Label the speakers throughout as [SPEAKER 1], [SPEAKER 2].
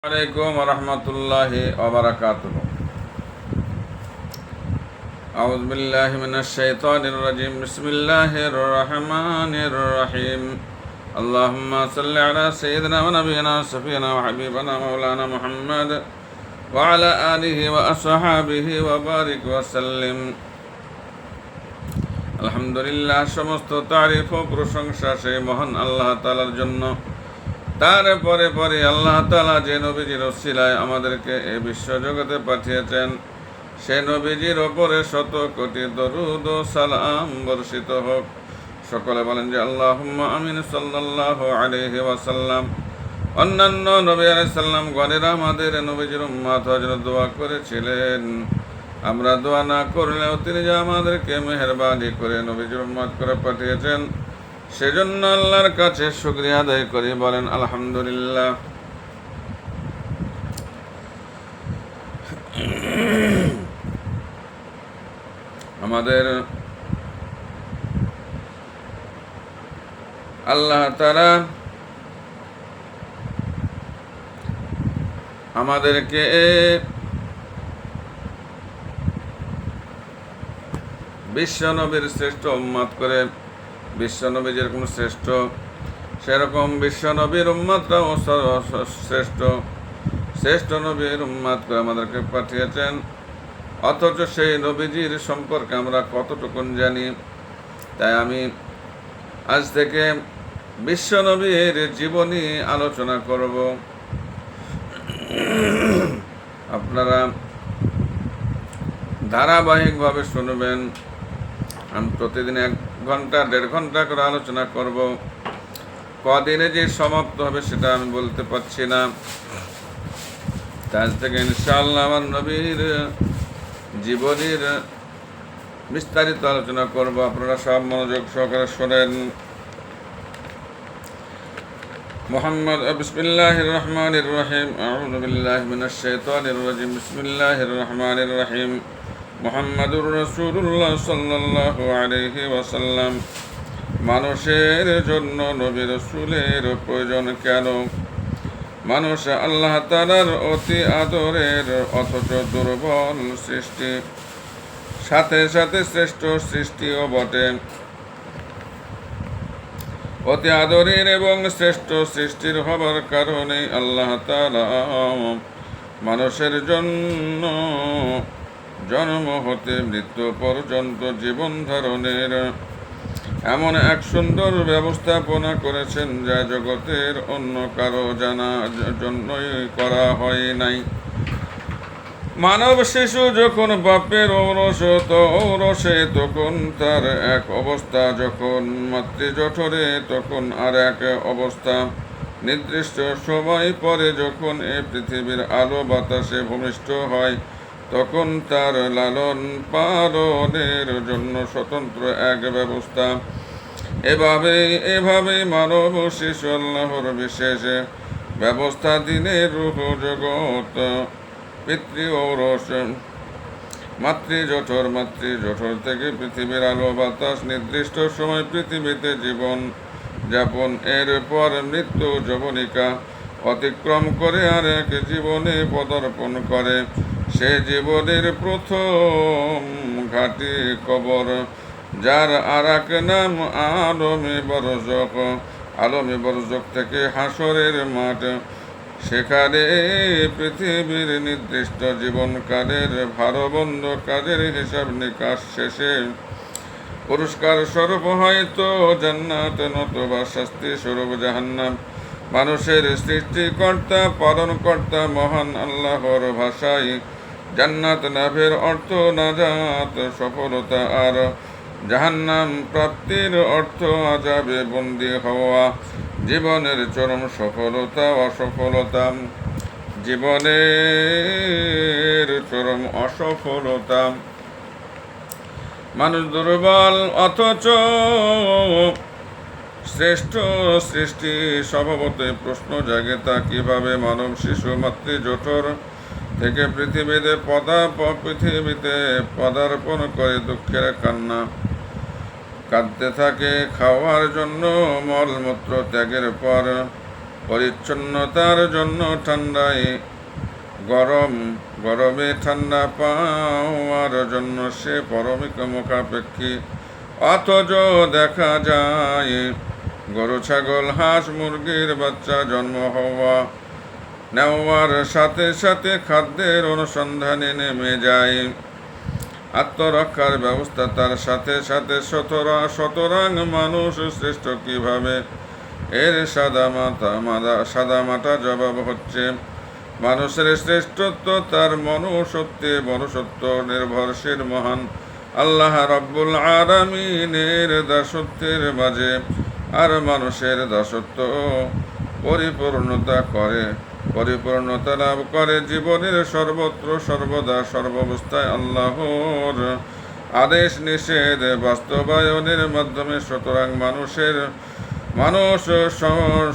[SPEAKER 1] عليكم ورحمة الله وبركاته. أعوذ بالله من الشيطان الرجيم. بسم الله الرحمن الرحيم. اللهم صل على سيدنا ونبينا سفينا وحبيبنا مولانا محمد وعلى آله وأصحابه وبارك وسلم. আলহামদুলিল্লাহ, সমস্ত তারিফ ও প্রশংসা সেই মহান আল্লাহ তাআলার জন্য। তারপরে পরে আল্লাহ তাআলা যে নবীজির ওসিলায় আমাদেরকে এই বিশ্বজগতে পাঠিয়েছেন, সেই নবীজির ওপরে শত কোটি দরুদ ও সালাম বর্ষিত হোক। সকলে বলেন যে আল্লাহুম্মা আমিন। সাল্লাল্লাহু আলাইহি ওয়াসাল্লাম। অন্যান্য নবী আলাইহিস সালাম গণেরা আমাদের নবীজির উম্মত হওয়ার দোয়া করেছিলেন। আমরা দোয়া না করলেও তিনি যে আমাদেরকে মেহেরবানি করে নবীজির উম্মত করে পাঠিয়েছেন, সেজন্য আল্লাহর কাছে শুকরিয়া আদায় করি। বলেন আলহামদুলিল্লাহ। আমাদের আল্লাহ তাআলা আমাদেরকে বিশ্বনবীর শ্রেষ্ঠ উম্মত করে, বিশ্বনবী যেরকম শ্রেষ্ঠ সেরকম বিশ্বনবীর উম্মতরাও শ্রেষ্ঠ শ্রেষ্ঠ নবীর উম্মত করে আমাদেরকে পাঠিয়েছেন। অথচ সেই নবীজির সম্পর্কে আমরা কতটুকুন জানি? তাই আমি আজ থেকে বিশ্বনবীর জীবনী আলোচনা করব। আপনারা ধারাবাহিকভাবে শুনবেন। আমি প্রতিদিন 1 ঘন্টা 1.5 ঘন্টা করে আলোচনা করব। কদিনে যে সমাপ্ত হবে সেটা আমি বলতে পারছি না। আজ থেকে ইনশাআল্লাহ আমার নবীর জীবনীর বিস্তারিত আলোচনা করব। আপনারা সব মনোযোগ সহকারে শোনেন। মুহাম্মদ বিসমিল্লাহির রহমানির রহিম। আউযু বিল্লাহি মিনাশ শাইতানির রাজিম। বিসমিল্লাহির রহমানির রহিম। মুহাম্মাদুর রাসূলুল্লাহ সাল্লাল্লাহু আলাইহি ওয়াসাল্লাম। মানুষের জন্য নবী রাসূলের প্রয়োজন কেন? মানুষ আল্লাহ তাআলার অতি আদরের অথচ দুর্বল সৃষ্টি, সাথে সাথে শ্রেষ্ঠ সৃষ্টিও বটে। অতি আদরের এবং শ্রেষ্ঠ সৃষ্টির হবার কারণে আল্লাহ তাআলা মানুষের জন্য জন্ম হতে মৃত্যু পর্যন্ত জীবন ধারণের এমন এক সুন্দর ব্যবস্থাপনা করেছেন, যা জগতের অন্য কারো জানার জন্যই করা হয় নাই। মানব শিশু যখন বাপের ঔরসে তখন তার এক অবস্থা, যখন মাতৃজঠরে তখন আর এক অবস্থা। নির্দিষ্ট সময় পরে যখন এ পৃথিবীর আলো বাতাসে ভূমিষ্ঠ হয়, তখন তার লালন পালনের জন্য স্বতন্ত্র এক ব্যবস্থা। এভাবেই মানব শিশু আল্লাহর বিশেষ ব্যবস্থা দিনে রূহ জগৎ পিতৃ ঔরস মাতৃজঠর থেকে পৃথিবীর আলো বাতাস নির্দিষ্ট সময় পৃথিবীতে জীবন যাপন, এরপর মৃত্যু যবনিকা অতিক্রম করে আর এক জীবনে পদার্পণ করে। সে জীবনের প্রথম ঘাঁটি কবর, যার আর এক নাম আলমে বরজক থেকে হাসরের মাঠ। সেখানে পৃথিবীর নির্দিষ্ট জীবনকালের ভারবন্ধ কাজের হিসাব নিকাশ শেষে পুরস্কার স্বরূপ হয়তো জান্নাত, নতুবা শাস্তি স্বরূপ জাহান্নাম। মানুষের সৃষ্টিকর্তা পালনকর্তা মহান আল্লাহর ভাষায় জান্নাত লাভের অর্থ নাজাত সফলতা, আর জাহান্নাম প্রাপ্তির অর্থ আযাবে বন্দী হওয়া। জীবনের চরম সফলতা অসফলতা, জীবনের চরম অসফলতা। মানুষ দুর্বল অথচ শ্রেষ্ঠ সৃষ্টি। স্বভাবতই প্রশ্ন জাগে, তা কিভাবে মানব শিশু মাতৃজঠর থেকে পৃথিবীতে পদার্পণ করে দুঃখের কান্না কাঁদতে থাকে। খাওয়ার জন্য মলমূত্র ত্যাগের পর পরিচ্ছন্নতার জন্য ঠান্ডায় গরমে ঠান্ডা পাওয়ার জন্য সে পরমিক মুখাপেক্ষী, অথচ দেখা যায় গরু ছাগল হাঁস মুরগির বাচ্চা জন্ম নেওয়ার সাথে সাথে খাদ্যের অনুসন্ধানে নেমে যায়। আত্মরক্ষার ব্যবস্থা তার সাথে সাথে সুতরাং মানুষ শ্রেষ্ঠ কিভাবে? এর সাদামাটা জবাব হচ্ছে, মানুষের শ্রেষ্ঠত্ব তার মনুষ্যত্ব নির্ভরশীল মহান আল্লাহ রাব্বুল আলামিনের দাসত্বের মাঝে, আর মানুষের দাসত্ব পরিপূর্ণতা লাভ করে জীবনের সর্বত্র সর্বদা সর্বাবস্থায় আল্লাহর আদেশ নিষেধ বাস্তবায়নের মাধ্যমে। সুতরাং মানুষ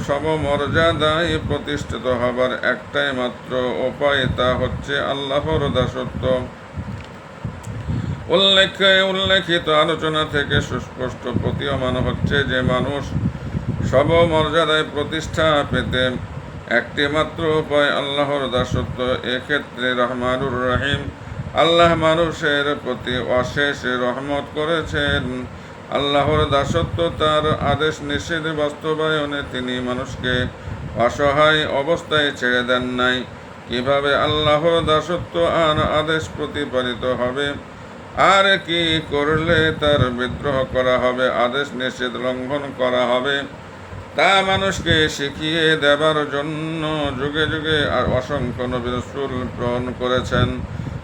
[SPEAKER 1] সমমর্যাদায় প্রতিষ্ঠিত হবার একটাই মাত্র উপায়, তা হচ্ছে আল্লাহর দাসত্ব। উল্লেখিত আলোচনা থেকে সুস্পষ্ট প্রতীয়মান হচ্ছে যে মানুষ সমমর্যাদায় প্রতিষ্ঠা পেতে একটি মাত্র উপায় আল্লাহর দাসত্ব। এক্ষেত্রে রহমানুর রহিম আল্লাহ মানুষের প্রতি অশেষ রহমত করেছেন। আল্লাহর দাসত্ব তার আদেশ নিষেধ বাস্তবায়নে তিনি মানুষকে অসহায় অবস্থায় ছেড়ে দেন নাই। কিভাবে আল্লাহর দাসত্ব আর আদেশ প্রতিপালিত হবে, আর কি করলে তার বিদ্রোহ করা হবে, আদেশ নিষেধ লঙ্ঘন করা হবে, তা মানুষকে শিখিয়ে দেবার জন্য যুগে যুগে আর অসংখ্য নবী রাসূল প্রেরণ করেছেন।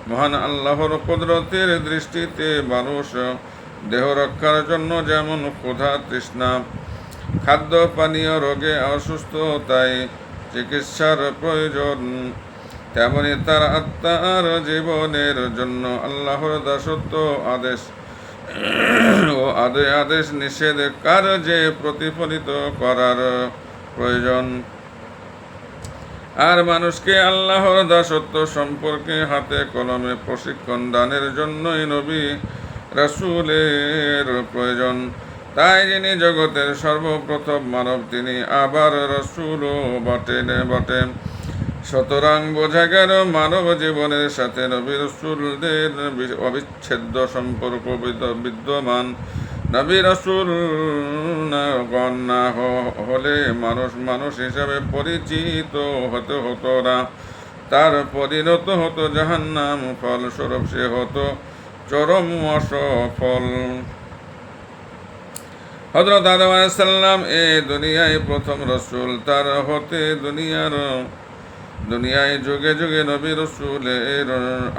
[SPEAKER 1] মহান আল্লাহর কুদরতের দৃষ্টিতে মানুষ দেহ রক্ষার জন্য যেমন ক্ষুধা তৃষ্ণা, খাদ্য পানীয়, রোগে অসুস্থতায় চিকিৎসার প্রয়োজন, তেমনি তার আত্মার জীবনের জন্য আল্লাহর দাসত্ব আদেশ নিষেধ কার্যে প্রতিফলিত করার প্রয়োজন। আর মানুষকে আল্লাহর দাসত্ব সম্পর্কে হাতে কলমে প্রশিক্ষণ দানের জন্যই নবী রাসূলের প্রয়োজন। তাই যিনি জগতের সর্বপ্রথম মানব, তিনি আবার রাসূলও বটেন। সুতরাং বোঝা গেল মানব জীবনের সাথে নবী রাসূলদের অবিচ্ছেদ্য সম্পর্ক বিদ্যমান। নবী রাসূলগণ না হলে মানুষ হিসাবে পরিচিত হতো না, তার পরিণত হতো জাহান্নাম, ফলস্বরূপ সে হতো চরম অসফল। হযরত আদম আলাইহিস সালাম এই দুনিয়ায় প্রথম রাসূল, তার হতে দুনিয়ায় যুগে যুগে নবী রাসূলের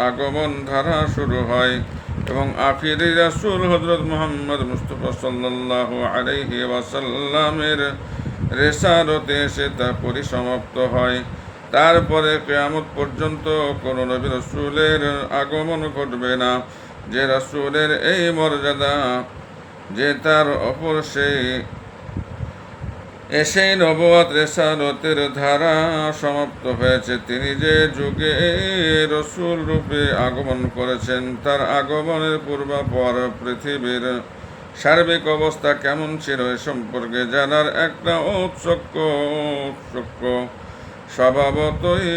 [SPEAKER 1] আগমন ধারা শুরু হয় এবং আখিরি রাসূল হযরত মুহাম্মদ মুস্তাফা সাল্লাল্লাহু আলাইহি ওয়াসাল্লামের রিসালাতে এসে তা পরিসমাপ্ত হয়। তারপরে কিয়ামত পর্যন্ত কোনো নবী রাসূলের আগমন ঘটবে না যে রাসূলের এই মর্যাদা, যে তার অপর এসেই নবুয়ত রিসালাতের ধারা সমাপ্ত হয়েছে। তিনি যে যুগে রাসূল রূপে আগমন করেছেন, তার আগমনের পূর্বাপর পৃথিবীর সার্বিক অবস্থা কেমন ছিল এ সম্পর্কে জানার একটা ঔৎসুক্য স্বভাবতই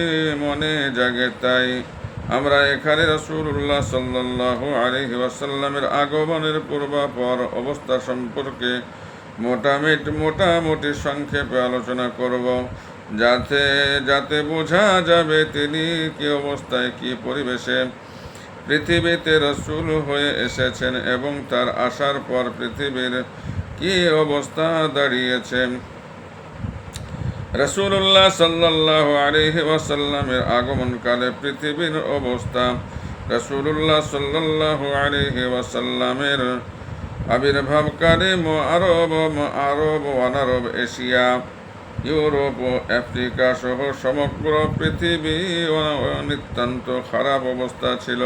[SPEAKER 1] মনে জাগে। তাই আমরা এখানে রাসূলুল্লাহ সাল্লাল্লাহু আলাইহি ওয়াসাল্লামের আগমনের পূর্বাপর অবস্থা সম্পর্কে মোটামুটি সংক্ষেপে আলোচনা করব, যাতে বোঝা যাবে তিনি কি অবস্থায়, কি পরিবেশে পৃথিবীতে রাসূল হয়ে এসেছেন এবং তার আসার পর পৃথিবীর কি অবস্থা দাঁড়িয়েছে। রাসূলুল্লাহ সাল্লাল্লাহু আলাইহি ওয়াসাল্লামের আগমনকালে পৃথিবীর অবস্থা। রাসূলুল্লাহ সাল্লাল্লাহু আলাইহি ওয়াসাল্লামের আবির্ভাবকালে আরব, অনারব, এশিয়া, ইউরোপ ও আফ্রিকা সহ সমগ্র পৃথিবী নিতান্ত খারাপ অবস্থা ছিল।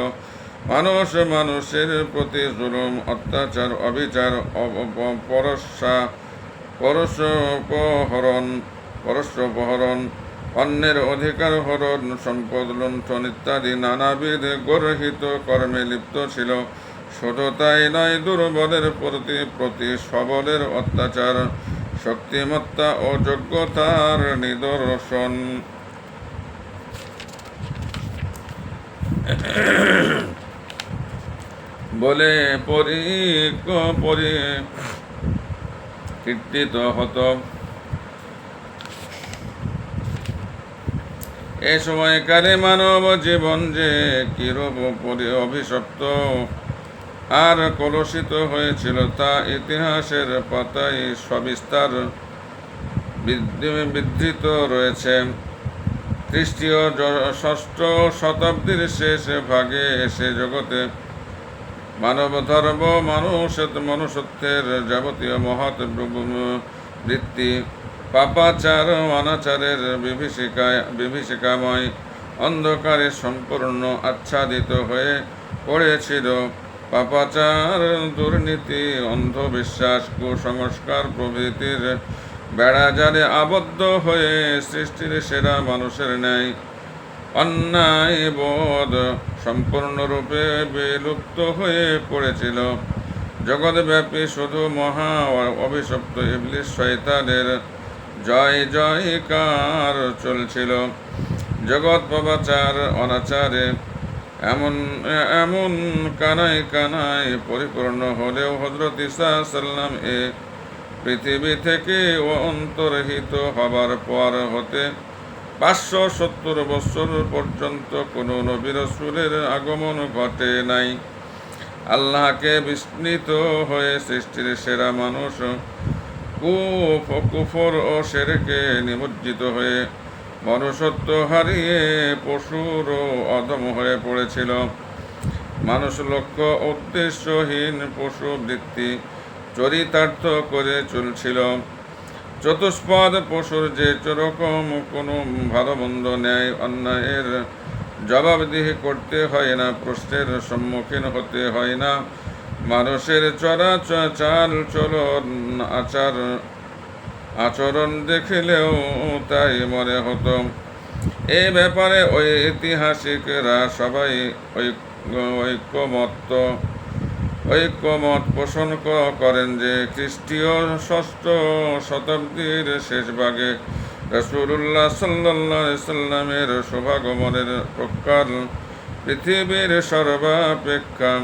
[SPEAKER 1] মানুষের প্রতি জুলুম, অত্যাচার, অবিচার, পরস্পরহরণ, অন্যের অধিকার হরণ, সম্পদ লুণ্ঠন ইত্যাদি নানাবিধ গর্হিত কর্মে লিপ্ত ছিল। শুধু তাই নয়, দুর্বলের প্রতি সবলের অত্যাচার, শক্তিমত্তা ও যোগ্যতার নিদর্শন। বলে পরিকীর্তিত হতো। এ সময়কালে মানব জীবন যে কিরূপ অভিশপ্ত আর কলুষিত হয়েছিল তা ইতিহাসের পাতায় সবিস্তার বিধৃত রয়েছে। খ্রিস্টীয় ষষ্ঠ শতাব্দীর শেষ ভাগে এসে জগতে মানব ধর্ম মনুষ্যত্বের যাবতীয় মহৎ বৃত্তি পাপাচার অনাচারের বিভীষিকাময় অন্ধকারে সম্পূর্ণ আচ্ছাদিত হয়ে পড়েছিল। পাপাচার, দুর্নীতি, অন্ধবিশ্বাস, কুসংস্কার প্রভৃতির বেড়াজালে আবদ্ধ হয়ে সৃষ্টির সেরা মানুষের ন্যায় অন্যায় বোধ সম্পূর্ণরূপে বিলুপ্ত হয়ে পড়েছিল। জগৎব্যাপী শুধু মহা অভিশপ্ত ইবলিস শয়তানের জয় জয়কার চলছিল। জগৎ পাপাচার অনাচারে এমন কানায় কানায় পরিপূর্ণ হলেও হযরত ঈসা সাল্লাম এ পৃথিবী থেকে অন্তর্হিত হবার পর হতে 570 বছর পর্যন্ত কোনো নবী রাসূলের আগমন ঘটে নাই। আল্লাহকে বিস্মৃত হয়ে সৃষ্টির সেরা মানুষ কুফর ও শিরকে নিমজ্জিত হয়ে মনুষ্যত্ব হারিয়ে পশুর অধম হয়ে পড়েছিল। মানুষ লক্ষ্য উদ্দেশ্যহীন পশু বৃত্তি চরিতার্থ করে চলছিল। চতুষ্পদ পশুর যে রকম কোনো ভালো মন্দ ন্যায় অন্যায়ের জবাবদিহি করতে হয় না, প্রশ্নের সম্মুখীন হতে হয় না, মানুষের চাল চলন আচরণ দেখিলেও তাই মনে হতো। এ ব্যাপারে ঐতিহাসিকরা সবাই ঐক্যমত পোষণ করেন যে খ্রিস্টীয় ষষ্ঠ শতাব্দীর শেষ ভাগে রাসূলুল্লাহ সাল্লাল্লাহু আলাইহি সাল্লামের শুভাগমনের প্রকার পৃথিবীর সর্বাপেক্ষা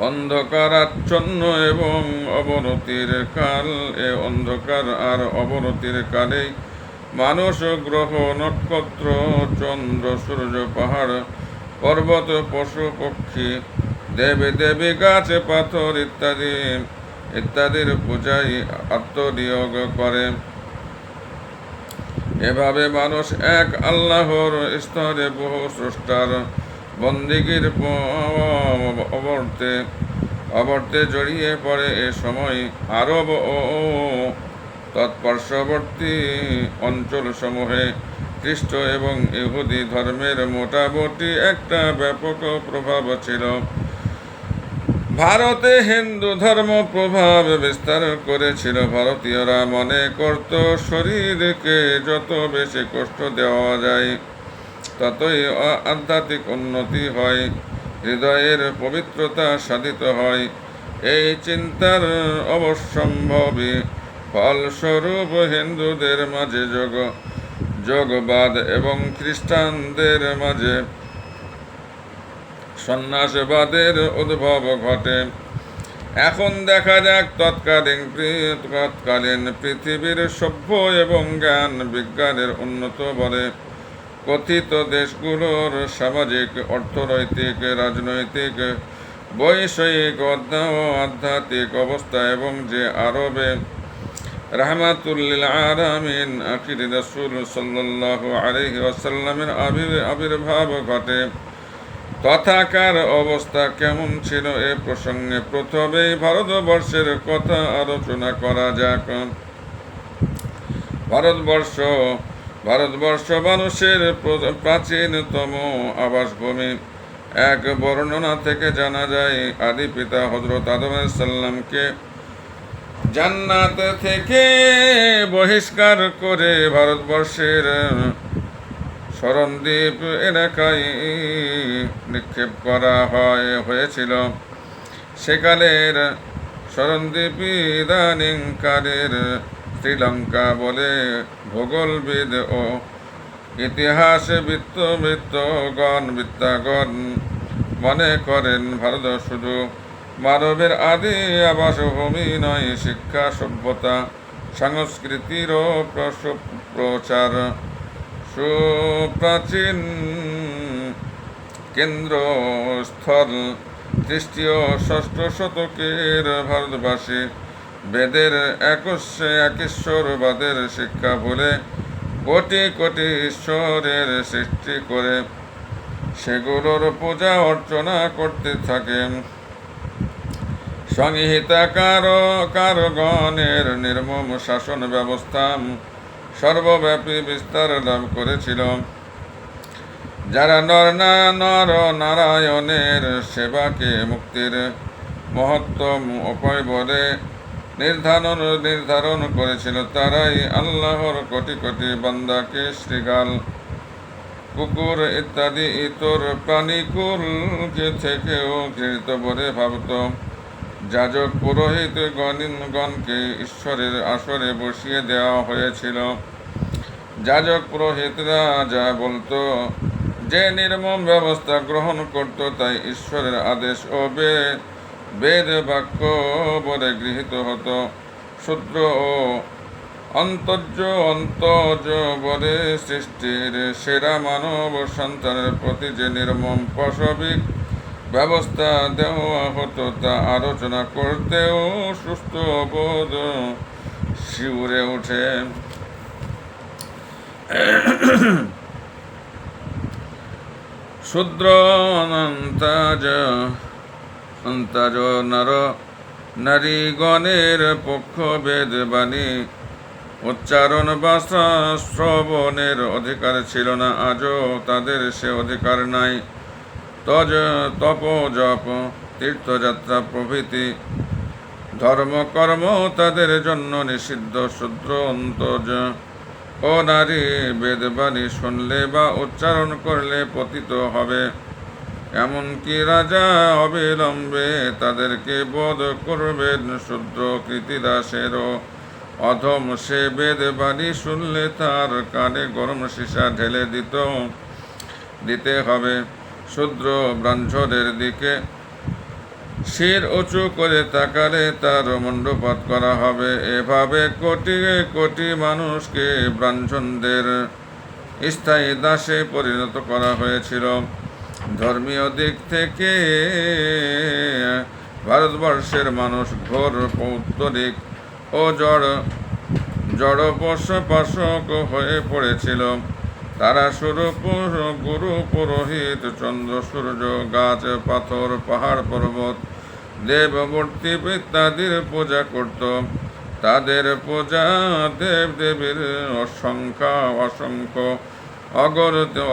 [SPEAKER 1] অন্ধকারাচ্ছন্ন এবং অবনতির কাল। এ অন্ধকার আর অবনতির কালেই মানুষ, গ্রহ, নক্ষত্র, চন্দ্র, সূর্য, পাহাড়, পর্বত, পশু পক্ষী, দেবী দেবী, গাছ পাথর ইত্যাদির পূজায় আত্মনিয়োগ করে। এভাবে মানুষ এক আল্লাহর স্তরে বহু স্রষ্টার বন্দিগির অবর্তে জড়িয়ে পড়ে। এ সময় আরব ও তৎপার্শ্ববর্তী অঞ্চলসমূহে খ্রিস্ট এবং ইহুদি ধর্মের মোটামুটি একটা ব্যাপক প্রভাব ছিল। ভারতে হিন্দু ধর্ম প্রভাব বিস্তার করেছিল। ভারতীয়রা মনে করত শরীরকে যত বেশি কষ্ট দেওয়া যায় ততই আধ্যাত্মিক উন্নতি হয়, হৃদয়ের পবিত্রতা সাধিত হয়। এই চিন্তার অবশ্যম্ভাবী ফলস্বরূপ হিন্দুদের মাঝে যোগবাদ এবং খ্রিস্টানদের মাঝে সন্ন্যাসবাদের উদ্ভব ঘটে। এখন দেখা যাক তৎকালীন পৃথিবীর সভ্য এবং জ্ঞান বিজ্ঞানের উন্নত বলে কথিত দেশগুলোর সামাজিক, অর্থনৈতিক, রাজনৈতিক, বৈষয়িক ও আধ্যাত্মিক অবস্থা এবং যে আরবে রাহমাতুল লিল আলামিন আখির রাসূল সাল্লাল্লাহু আলাইহি ওয়াসাল্লামের আবির্ভাব ঘটে তথাকার অবস্থা কেমন ছিল এ প্রসঙ্গে প্রথমেই ভারতবর্ষের কথা আলোচনা করা যাক। ভারতবর্ষ মানুষের প্রাচীনতম আবাসভূমি। এক বর্ণনা থেকে জানা যায় আদি পিতা হযরত আদম আলাইহিস সালামকে জান্নাত থেকে বহিষ্কার করে ভারতবর্ষের শরণদ্বীপ এলাকায় নিক্ষেপ করা হয়েছিল। সেকালের স্মরণদ্বীপী ইদানিংকারের শ্রীলঙ্কা বলে ভূগোলবিদ ও ইতিহাসে বিত্তাগণ মনে করেন ভারত শুধু মানবের আদি আবাসভূমি নয়, শিক্ষা, সভ্যতা, সংস্কৃতিরও প্রচার সুপ্রাচীন কেন্দ্রস্থল। খ্রিস্টীয় ষষ্ঠ শতকের ভারতবাসী বেদের একেশ্বরবাদের শিক্ষা ভুলে কোটি কোটি ঈশ্বরের সৃষ্টি করে সেগুলোর পূজা অর্চনা করতে থাকে। সংহিতাকারগণের নির্মম শাসন ব্যবস্থা সর্বব্যাপী বিস্তার লাভ করেছিল। যারা নর নারায়ণের সেবাকে মুক্তির মহত্তম উপায় বলে নির্ধারণ করেছিল, তারাই আল্লাহর কোটি কোটি বান্দাকে শৃগাল, কুকুর ইত্যাদি ইতর প্রাণীকুলকে থেকেও ঘৃণিত বলে ভাবত। যাজক পুরোহিত গণকে ঈশ্বরের আসরে বসিয়ে দেওয়া হয়েছিল। যাজক পুরোহিতরা যা বলতো, যে নির্মম ব্যবস্থা গ্রহণ করত, তাই ঈশ্বরের আদেশ ও বেদ বাক্য বলে গৃহীত হতো। শূদ্র ও অন্তর্জ বলে সৃষ্টির সেরা মানব সন্তানের প্রতি যে নির্মম পাশবিক ব্যবস্থা দেওয়া হতো তা আলোচনা করতেও সুস্থ বোধ শিউরে ওঠে। শূদ্র অন্তাজ নারীগণের পক্ষ বেদবাণী উচ্চারণ বা শ্রবণের অধিকার ছিল না, আজও তাদের সে অধিকার নাই। তপ, জপ, তীর্থযাত্রা প্রভৃতি ধর্মকর্ম তাদের জন্য নিষিদ্ধ। শূদ্র, অন্তজ ও নারী বেদবাণী শুনলে বা উচ্চারণ করলে পতিত হবে। এমনকি রাজা অবিলম্বে তাদেরকে বধ করবেন। শূদ্র কৃতিদাসেরও অধম, সে বেদবাণী শুনলে তার কানে গরম সীসা ঢেলে দিতে হবে। শূদ্র ব্রাহ্মণের দিকে শির উঁচু করে তাকালে তার মুণ্ডপাত করা হবে। এভাবে কোটি কোটি মানুষকে ব্রাহ্মণদের স্থায়ী দাসে পরিণত করা হয়েছিল। ধর্মীয় দিক থেকে ভারতবর্ষের মানুষ ঘোর পৌত্তলিক ও জড়োপাসক হয়ে পড়েছিল। তারা গুরু, পুরোহিত, চন্দ্র, সূর্য, গাছ, পাথর, পাহাড়, পর্বত, দেবমূর্তি ইত্যাদির পূজা করত। তাদের পূজা দেবদেবীর অসংখ্য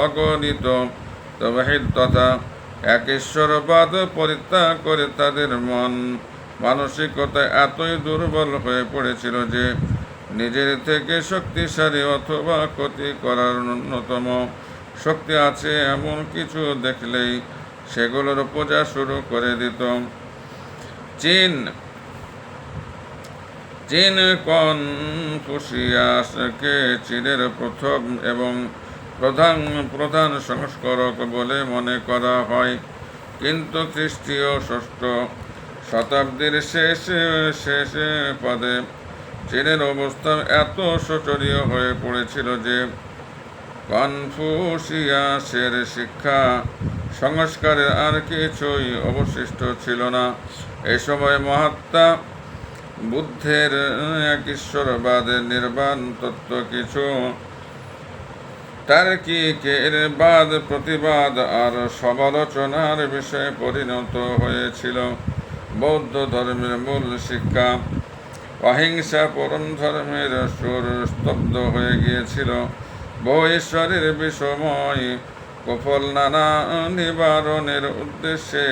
[SPEAKER 1] অগণিত তৌহিদ তথা একেশ্বরবাদ পরিত্যাগ করে তাদের মানসিকতা এতই দুর্বল হয়ে পড়েছিল যে নিজের থেকে শক্তিশালী অথবা ক্ষতি করার ন্যূনতম শক্তি আছে এমন কিছু দেখলেই সেগুলোর পূজা শুরু করে দিত। চীন কনফুসিয়াসকে চীনের প্রথম এবং প্রধান সংস্কারক বলে মনে করা হয়, কিন্তু খ্রিস্টীয় ষষ্ঠ শতাব্দীর শেষ পদে চীনের অবস্থা এত শোচনীয় হয়ে পড়েছিল যে কনফুসিয়াসের শিক্ষা সংস্কারের আর কিছুই অবশিষ্ট ছিল না। এই সময় মহাত্মা বুদ্ধের ঈশ্বরবাদের নির্বাণ তত্ত্ব কিছু তার্কিকের বাদ প্রতিবাদ আর সমালোচনার বিষয়ে পরিণত হয়েছিল। বৌদ্ধ ধর্মের মূল শিক্ষা অহিংসা পরম ধর্মের সুর স্তব্ধ হয়ে গিয়েছিল। বহু ঈশ্বরের বিষময় কুফল নানা নিবারণের উদ্দেশ্যে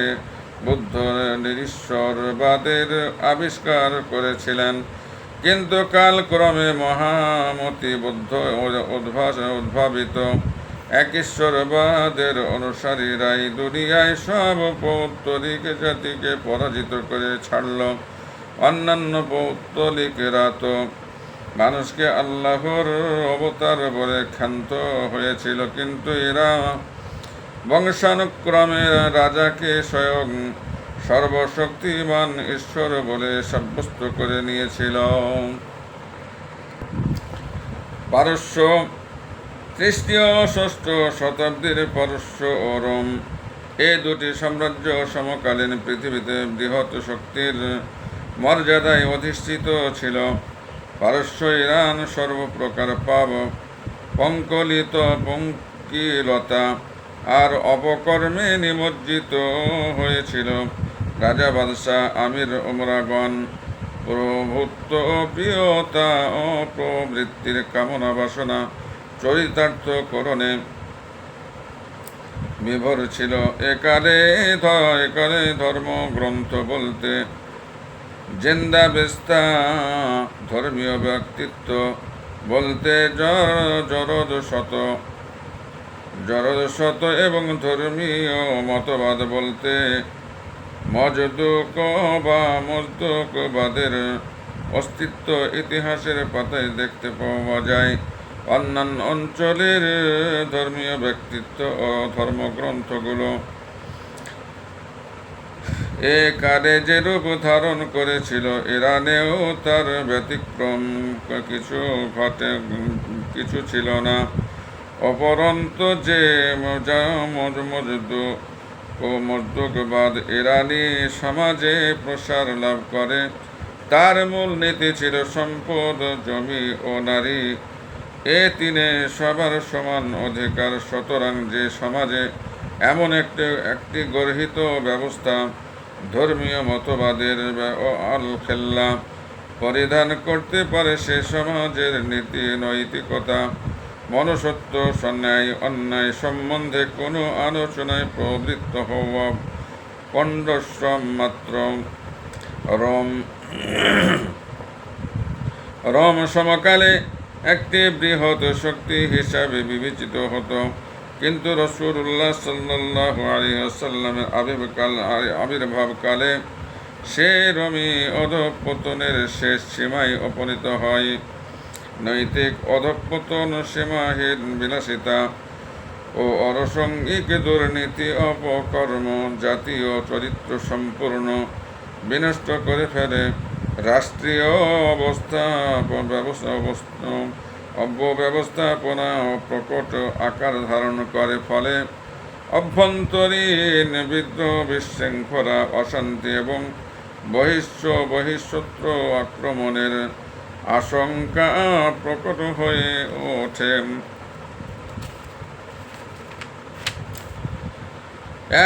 [SPEAKER 1] বুদ্ধ নিরীশ্বরবাদের আবিষ্কার করেছিলেন, কিন্তু কালক্রমে মহামতি বুদ্ধ উদ্ভাবিত একেশ্বরবাদের অনুসারীরাই দুনিয়ায় সব পৌত্তলিক জাতিকে পরাজিত করে ছাড়ল। অন্যান্য পৌত্তলিকেরা তো মানুষকে আল্লাহর অবতার বলে ক্ষান্ত হয়েছিল, কিন্তু এরা বংশানুক্রমে রাজাকে স্বয়ং সর্বশক্তিমান ঈশ্বর বলে সাব্যস্ত করে নিয়েছিল। পারস্য, খ্রিস্টীয় ষষ্ঠ শতাব্দীর পারস্য ও রোম, এই দুটি সাম্রাজ্য সমকালীন পৃথিবীতে বৃহৎ শক্তির মর্যাদায় অধিষ্ঠিত ছিল। পারস্য ইরান সর্বপ্রকার পাপ, পঙ্কিলতা আর অপকর্মে নিমজ্জিত হয়েছিল। রাজা, বাদশাহ, আমির, ওমরাগণ প্রভুত্ব, প্রিয়তা ও প্রবৃত্তির কামনা বাসনা চরিতার্থকরণে বিভোর ছিল। একালে ধর্মগ্রন্থ বলতে জেন্দাবেস্তা, ধর্মীয় ব্যক্তিত্ব বলতে জরদ শত এবং ধর্মীয় মতবাদ বলতে মজদুকবাদের অস্তিত্ব ইতিহাসের পাতায় দেখতে পাওয়া যায়। অন্যান্য অঞ্চলের ধর্মীয় ব্যক্তিত্ব ও ধর্মগ্রন্থগুলো এ কালে যে রূপ ধারণ করেছিল, ইরানেও তার ব্যতিক্রম কিছু ছিল না। অপরন্তু যে মজদুকবাদ ইরানি সমাজে প্রসার লাভ করে, তার মূল নীতি ছিল সম্পদ, জমি ও নারী, এ তিনে সবার সমান অধিকার। সুতরাং যে সমাজে এমন একটি গর্হিত ব্যবস্থা ধর্মীয় মতবাদের আল-খেল্লা পরিধান করতে পারে, সে সমাজের নীতি নৈতিকতা, মনুষ্যত্ব, অন্যায় সম্বন্ধে কোনো আলোচনায় প্রবৃত্ত হওয়া পণ্ডশ্রম মাত্র। রোম সমকালে একটি বৃহৎ শক্তি হিসাবে বিবেচিত হতো, কিন্তু রাসূলুল্লাহ সাল্লাল্লাহু আলাইহি ওয়াসাল্লামের আবির্ভাবকালে সে রোমী অধঃপতনের শেষ সীমায় উপনীত হয়। নৈতিক অধঃপতন, সীমাহীন বিলাসিতা ও অরাসঙ্গিক দুর্নীতি, অপকর্ম জাতীয় চরিত্র সম্পূর্ণ বিনষ্ট করে ফেলে। রাষ্ট্রীয় অব্যবস্থাপনা প্রকট আকার ধারণ করে, ফলে অভ্যন্তরীণ বিদ্রোহ, বিশৃঙ্খলা, অশান্তি এবং বহিঃশত্রু আক্রমণের আশঙ্কা প্রকট হয়ে ওঠে।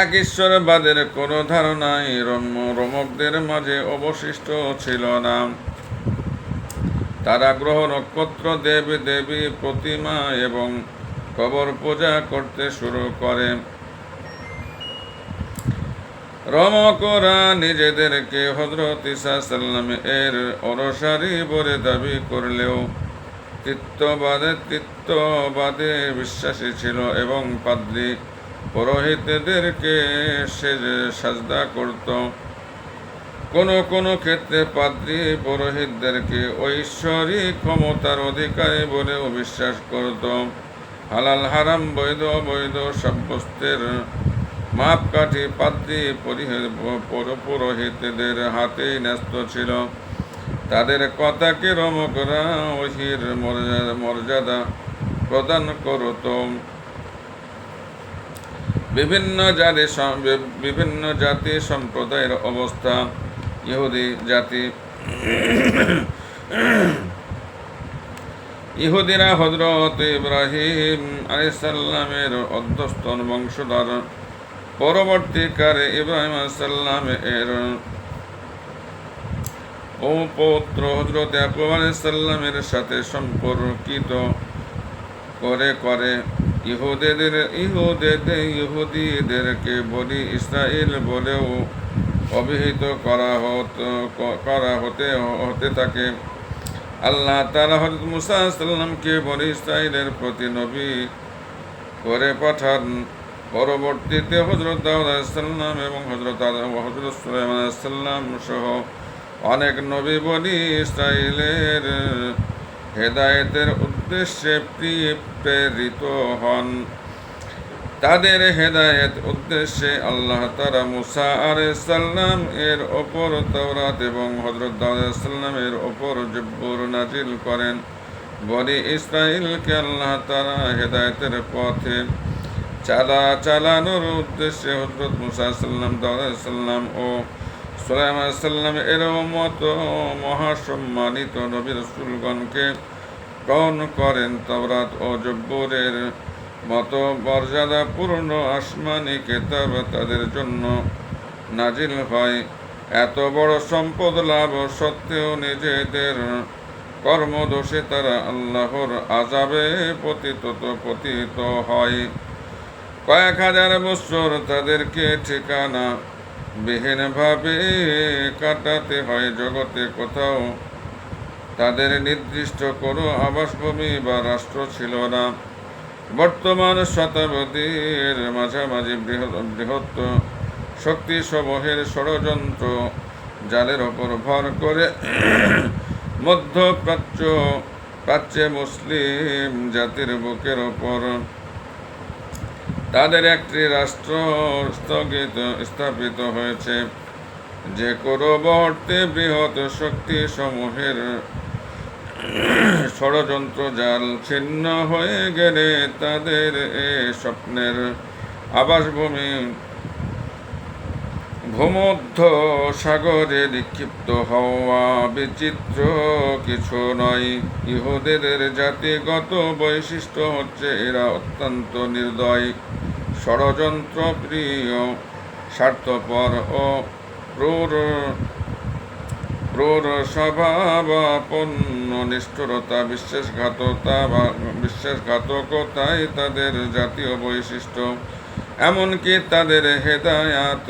[SPEAKER 1] এক ঈশ্বরবাদের কোনো ধারণাই রোমকদের মাঝে অবশিষ্ট ছিল না। তারা গ্রহ, নক্ষত্র, দেবী প্রতিমা এবং কবর পূজা করতে শুরু করে। রোমকরা নিজেদেরকে হযরত ঈসা সাল্লাম এর অনুসারী বলে দাবি করলেও তৃত্ববাদে বিশ্বাসী ছিল এবং পাদ্রী পুরোহিতদেরকে সাজদা করত। কোনো ক্ষেত্রে পাদ্রী পুরোহিতদেরকে ঐশ্বরিক ক্ষমতার অধিকারী বলেও বিশ্বাস করত। হালাল হারাম, বৈধ অবৈধ সাব্যস্তের মাপকাঠি পাদ্রী পুরোহিতদের হাতেই ন্যস্ত ছিল। তাদের কথাকে রোমকরা ওহীর মর্যাদা প্রদান করত। বিভিন্ন জাতি সম্প্রদায়ের অবস্থা। ইহুদিরা হযরত ইব্রাহিম আলাইহিস সালামের অধস্তন বংশধর। পরবর্তীকালে ইব্রাহিম আলাইহিস সালাম এর পৌত্র হযরত ইয়াকুব আলাইহিস সালামের সাথে সম্পর্কিত করে ইহুদিদেরকে বনি ইসরাইল বলেও অভিহিত করা হতে থাকে। আল্লাহ তাআলা হযরত মুসা আলাইহিস সালামকে বনি ইসরাইলের প্রতি নবী করে পাঠান। পরবর্তীতে হযরত দাউদ আলাইহিস সালাম এবং হযরত সুলাইমান আলাইহিস সালাম সহ অনেক নবী বনি ইসরাইলের হেদায়েতের উদ্দেশ্যে প্রেরিত হন। তাদের হেদায়েত উদ্দেশ্যে আল্লাহ তাআলা মুসা আলাইহিস সালাম এর ওপর তাওরাত এবং হযরত দাউদ আলাইহিস সালামের ওপর জব্বুর নাজিল করেন। বনি ইসরাইলকে আল্লাহ তাআলা হেদায়েতের পথে চালানোর উদ্দেশ্যে হযরত মুসা আলাইহিস সালাম, দাউদ আলাইহিস সালাম ও সুলাইমান আলাইহিস সালাম এর মতো মহাসম্মানিত নবী রাসূলগণকে প্রেরণ করেন। তাওরাত ও জব্বুরের মতো মর্যাদাপূর্ণ আসমানি কিতাব তাদের জন্য নাজিল হয়। এত বড় সম্পদ লাভ সত্ত্বেও নিজেদের কর্মদোষে তারা আল্লাহর আযাবে পতিত হয়। কয়েক হাজার বছর তাদেরকে ঠিকানা বিহীনভাবে কাটাতে হয়। জগতে কোথাও তাদের নির্দিষ্ট কোনো আবাসভূমি বা রাষ্ট্র ছিল না। বর্তমান শতাব্দীর মাঝামাঝি বৃহৎ শক্তিসমূহের ষড়যন্ত্র জালের ওপর ভর করে প্রাচ্যে মুসলিম জাতির বুকের ওপর তাদের একটি রাষ্ট্র স্থাপিত হয়েছে। যে কোনো মুহূর্তে বৃহৎ শক্তিসমূহের ষড়যন্ত্র জাল ছিন্ন হয়ে গেলে তাদের এ স্বপ্নের আবাসভূমি ভূমধ্য সাগরে নিক্ষিপ্ত হওয়া বিচিত্র কিছু নয়। ইহুদিদের জাতিগত বৈশিষ্ট্য হচ্ছে এরা অত্যন্ত নির্দয়, ষড়যন্ত্রপ্রিয়, স্বার্থপর ও ক্রূর স্বভাবাপন্ন। নিষ্ঠুরতা, বিশ্বাসঘাতকতাই তাদের জাতীয় বৈশিষ্ট্য। এমনকি তাদের হেদায়াত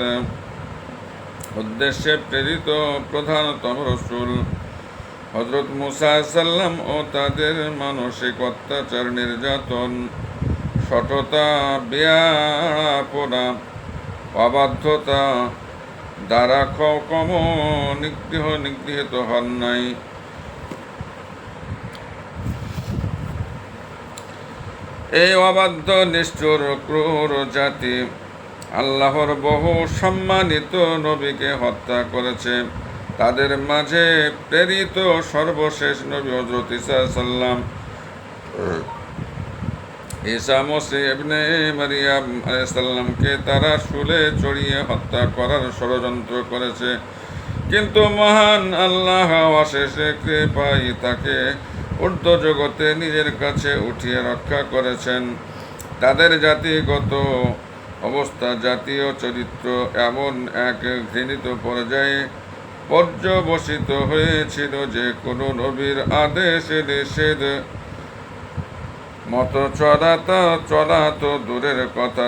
[SPEAKER 1] উদ্দেশ্যে প্রেরিত প্রধানতম রাসূল হযরত মুসা আলাইহিস সালাম ও তাদের মানসিক অত্যাচার, নির্যাতন, সততা, বেয়াপনা, অবাধ্যতা দ্বারা কখনো নিগৃহীত হন নাই। এই অবাধ্য, নিষ্ঠুর, ক্রূর জাতি আল্লাহর বহু সম্মানিত নবীকে হত্যা করেছে। তাদের মাঝে প্রেরিত সর্বশেষ নবী হযরত ঈসা সাল্লাম, ঈসা মসীহ ইবনে মারিয়াম আলাইহিস সালামকে তারা শুলে চড়িয়ে হত্যা করার ষড়যন্ত্র করেছে। কিন্তু মহান আল্লাহ অশেষ কৃপায় তাকে ঊর্ধ্ব জগতে নিজের কাছে উঠিয়ে রক্ষা করেছেন। তাদের জাতিগত অবস্থা, জাতীয় চরিত্র এমন এক ঘৃণিত পর্যায়ে পর্যবসিত হয়েছিল যে কোনো নবীর আদেশ নিষেধ মতো চলা তো দূরের কথা,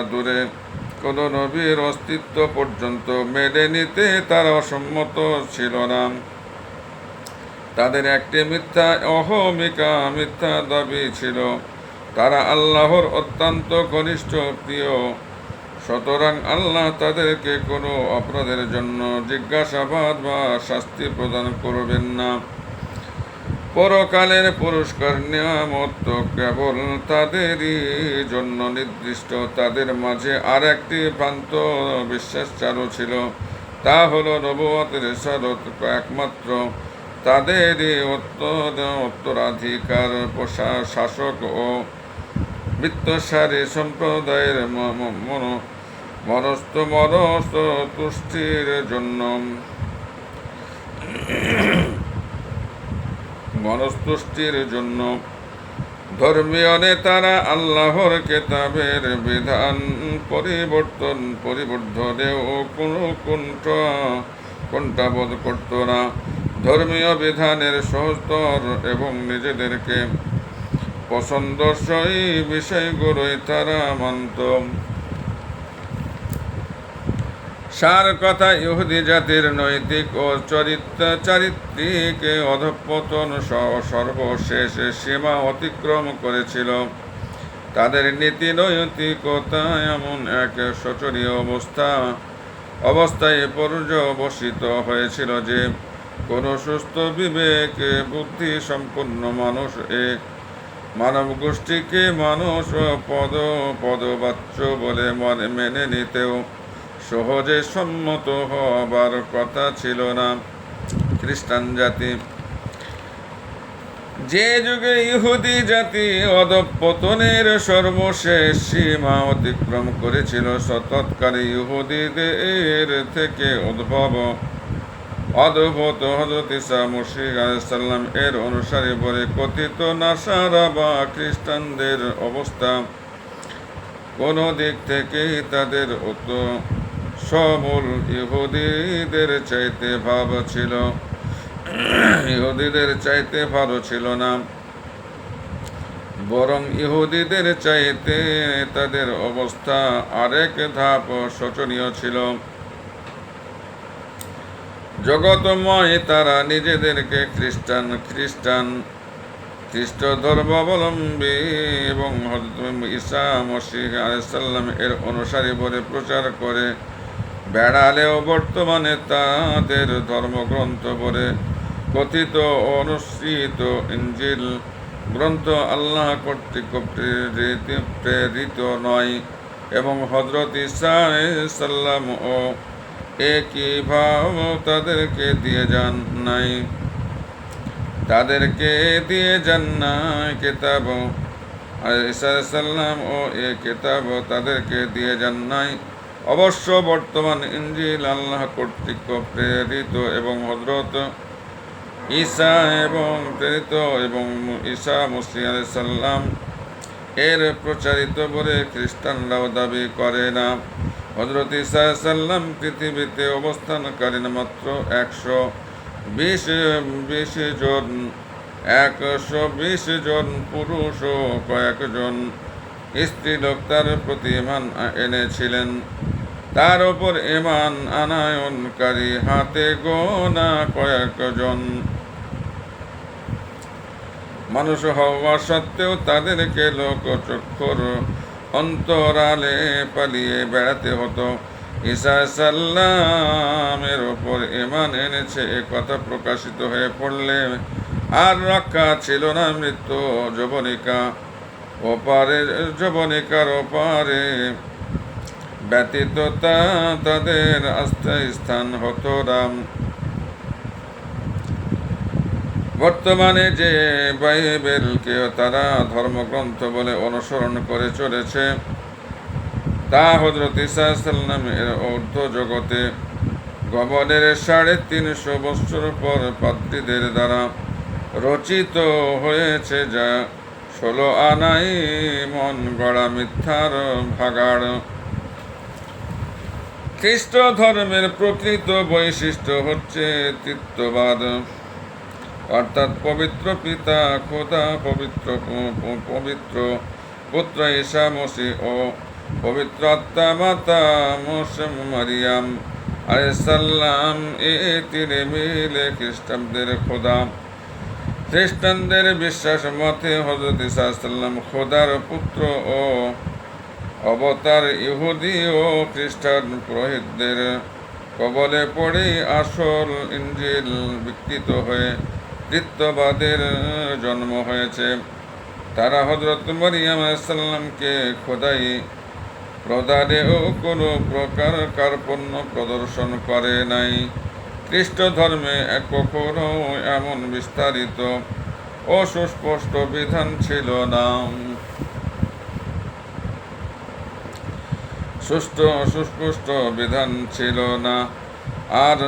[SPEAKER 1] কোনো নবীর অস্তিত্ব পর্যন্ত মেনে নিতে তারা অসম্মত ছিল না। তাদের একটি মিথ্যা দাবি ছিল, তারা আল্লাহর অত্যন্ত ঘনিষ্ঠ প্রিয়, সুতরাং আল্লাহ তাদেরকে কোনো অপরাধের জন্য জিজ্ঞাসাবাদ বা শাস্তি প্রদান করবেন না। পরকালের পুরস্কার নিয়ামত কেবল তাদেরই জন্য নির্দিষ্ট। তাদের মাঝে আর একটি ভ্রান্ত বিশ্বাস চালু ছিল, তা হলো নবুয়তের রিসালাত একমাত্র তাদেরই উত্তরাধিকার। শাসক ও বৃত্তশালী সম্প্রদায়ের মনস্তুষ্টির জন্য ধর্মীয় নেতারা আল্লাহর কেতাবের বিধান পরিবর্ধনেও কোনো কুণ্ঠাবোধ করত না। ধর্মীয় বিধানের সহজতর এবং নিজেদেরকে পছন্দসই বিষয়গুলোই তারা মানত। সার কথা, ইহুদি জাতির নৈতিক ও চারিত্রিক অধঃপতন সর্বশেষ সীমা অতিক্রম করেছিল। তাদের নীতি নৈতিকতা এমন এক শোচনীয় অবস্থায় পর্যবসিত হয়েছিল যে কোন সুস্থ বিবেক বুদ্ধি সম্পন্ন মানুষ এ মানব গোষ্ঠীকে মানুষ পদবাচ্য বলে মেনে নিতেও সহজে সম্মত হবার কথা ছিল না। খ্রিস্টান জাতি যে যুগে ইহুদি জাতি অধঃপতনের সর্বশেষ সীমা অতিক্রম করেছিল, তৎকালে ইহুদিদের থেকে অদ্ভুত হযরত ঈসা মসীহ আলাইহিস সালাম এর অনুসারী বলে কথিত নাসারা বা খ্রিস্টানদের অবস্থা কোন দিক থেকেই তাদের সমূল ইহুদিদের চাইতে ভালো ছিল না, বরং ইহুদিদের চাইতে তাদের অবস্থা আরেক ধাপ শোচনীয় ছিল। জগতময় তারা নিজেদেরকে খ্রিস্ট ধর্মাবলম্বী এবং হযরত ঈসা মসীহ আলাইহিস সালাম এর অনুসারী বলে প্রচার করে বেড়ালেও বর্তমানে তাদের ধর্মগ্রন্থ বলে কথিত অনুসৃত ইনজিল গ্রন্থ আল্লাহ কর্তৃক প্রেরিত নয় এবং হযরত ঈসা আলাইহিস সালাম ও একই ভাব তাদেরকে দিয়ে যান নাই কিতাব। ঈসা আলাইহিস সালাম ও এ কিতাব তাদেরকে দিয়ে যান নাই। অবশ্য বর্তমান ইনজিল আল্লাহ কর্তৃক প্রেরিত এবং হযরত ঈসা মসীহ আলাইহিস সালাম এর প্রচারিত বলে খ্রিস্টানরাও দাবি করে না। হযরত ঈসা আলাইহিস সালাম পৃথিবীতে অবস্থানকালীন মাত্র 120 জন পুরুষ ও কয়েকজন স্ত্রীলোক তার প্রতি ঈমান এনেছিলেন। তার উপর ঈমান আনয়নকারী হাতে গোনা কয়েকজন মানুষ হওয়া সত্ত্বেও তাদেরকে লোকচক্ষুর অন্তরালে পালিয়ে বেড়াতে হতো। ঈসা সাল্লামের ওপর ঈমান এনেছে এ কথা প্রকাশিত হয়ে পড়লে আর রক্ষা ছিল না। মৃত্যু যবনিকার ওপারে ব্যতীত তাদের আস্থায় স্থান হতো রাম। বর্তমানে যে বাইবেলকে তারা ধর্মগ্রন্থ বলে অনুসরণ করে চলেছে তা হযরত ঈসা সাল্লামের ঊর্ধ্ব জগতে গমনের 350 বৎসর পর পাদ্রীদের দ্বারা রচিত হয়েছে, যা 16 আনাই মন গড়া মিথ্যার ভাগাড়। খ্রিস্ট ধর্মের প্রকৃত বৈশিষ্ট্য হচ্ছে তৃত্ববাদ, অর্থাৎ পবিত্র পিতা খোদা, পবিত্র পুত্র ঈসা মসীহ ও পবিত্র আত্মা মাতা মারিয়াম আলাইহিস সালাম তিনে মিলে খ্রিস্টানদের খোদা। খ্রিস্টানদের বিশ্বাস মতে হযরত ঈসা সাল্লাম খোদার পুত্র ও অবতার। ইহুদি ও খ্রিস্টান পুরোহিতদের কবলে পড়েই আসল ইনজিল বিকৃত হয়ে তৃত্ববাদের জন্ম হয়েছে। তারা হযরত মারিয়াম আলাইহিস সালামকে খোদাই প্রদানেও কোনো প্রকার কার্পণ্য প্রদর্শন করে নাই। খ্রিস্ট ধর্মে কখনো এমন বিস্তারিত ও সুস্পষ্ট বিধান ছিল না। সুস্পষ্ট বিধান ছিল না। আর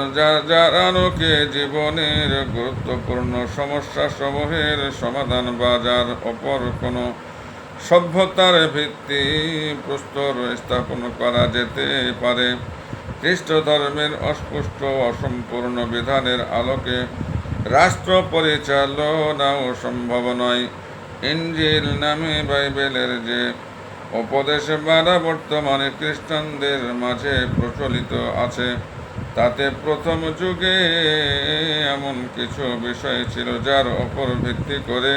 [SPEAKER 1] যারানোকে জীবনের গুরুত্বপূর্ণ সমস্যা সমূহের সমাধান বা যার অপর কোনো সভ্যতার ভিত্তি প্রস্তর স্থাপন করা যেতে পারে, খ্রিস্ট ধর্মের অস্পষ্ট অসম্পূর্ণ বিধানের আলোকে রাষ্ট্র পরিচালনাও সম্ভব নয়। ইনজিল নামে বাইবেলের যে উপদেশ বাড়া বর্তমানে খ্রিস্টানদের মাঝে প্রচলিত আছে, তাতে প্রথম যুগে এমন কিছু বিষয় ছিল যার ওপর ভিত্তি করে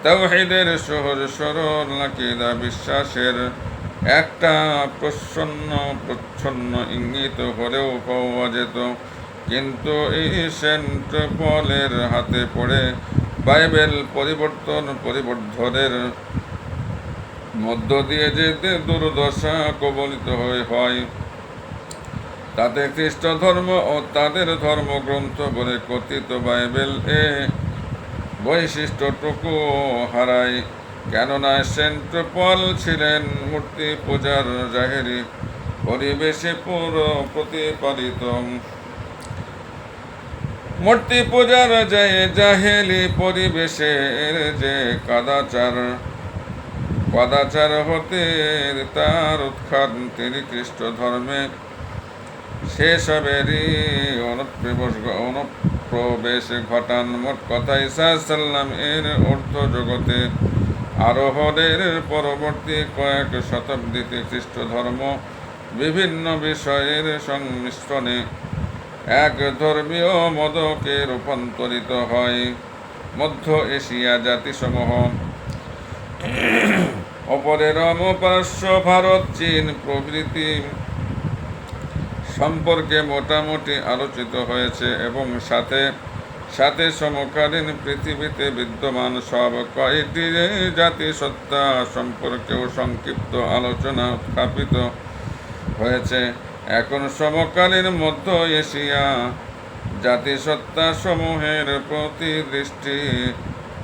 [SPEAKER 1] তাওহীদের সহজ সরল আকীদা বিশ্বাসের একটা প্রচ্ছন্ন ইঙ্গিত হলেও পাওয়া যেত। কিন্তু এই সেন্ট পলের হাতে পড়ে বাইবেল পরিবর্ধনের মধ্য দিয়ে যেতে দুর্দশা কবলিত হয়। তাতে খ্রিস্ট ধর্ম ও তাদের ধর্মগ্রন্থ বলে কথিত বাইবেল এ বৈশিষ্ট্যটুকু হারায়। কেননা সেন্ট পল ছিলেন মূর্তি পূজার জাহেরি পরিবেশে পুরো প্রতিপালিত। মূর্তি পূজার জাহেলি পরিবেশে যে কদাচার হতে তার উৎখাত তিনি খ্রিস্ট ধর্মে সেসবেরই অনুপ্রবেশ ঘটান। মোট কথা ঈসা সাল্লাম এর অর্থ জগতে আরোহণের পরবর্তী কয়েক শতাব্দীতে খ্রিস্ট ধর্ম বিভিন্ন বিষয়ের সংমিশ্রণে এক ধর্মীয় মদকে রূপান্তরিত হয়। মধ্য এশিয়া জাতিসমূহ অপরের পার্শ্ব ভারত, চীন প্রভৃতি সম্পর্কে মোটামুটি আলোচিত হয়েছে এবং সাথে সাথে সমকালীন পৃথিবীতে বিদ্যমান সব কয়টি জাতিসত্তা সম্পর্কেও সংক্ষিপ্ত আলোচনা উত্থাপিত হয়েছে। এখন সমকালীন মধ্য এশিয়া জাতিসত্তা সমূহের প্রতি দৃষ্টি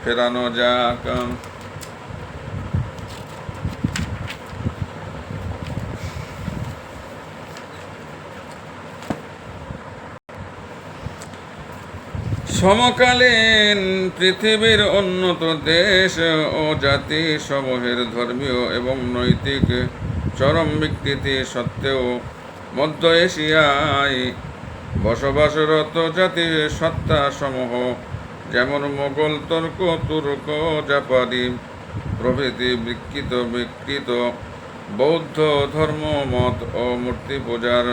[SPEAKER 1] ফেরানো যাক। সমকালীন পৃথিবীর উন্নত দেশ ও জাতি সমূহের ধর্মীয় এবং নৈতিক চরম বিকৃতি সত্ত্বেও মধ্য এশিয়ায় বসবাসরত জাতি সত্তা সমূহ যেমন মোগল, তুর্ক, জাপানি প্রভৃতি বিকৃত বৌদ্ধ ধর্মমত ও মূর্তি পূজার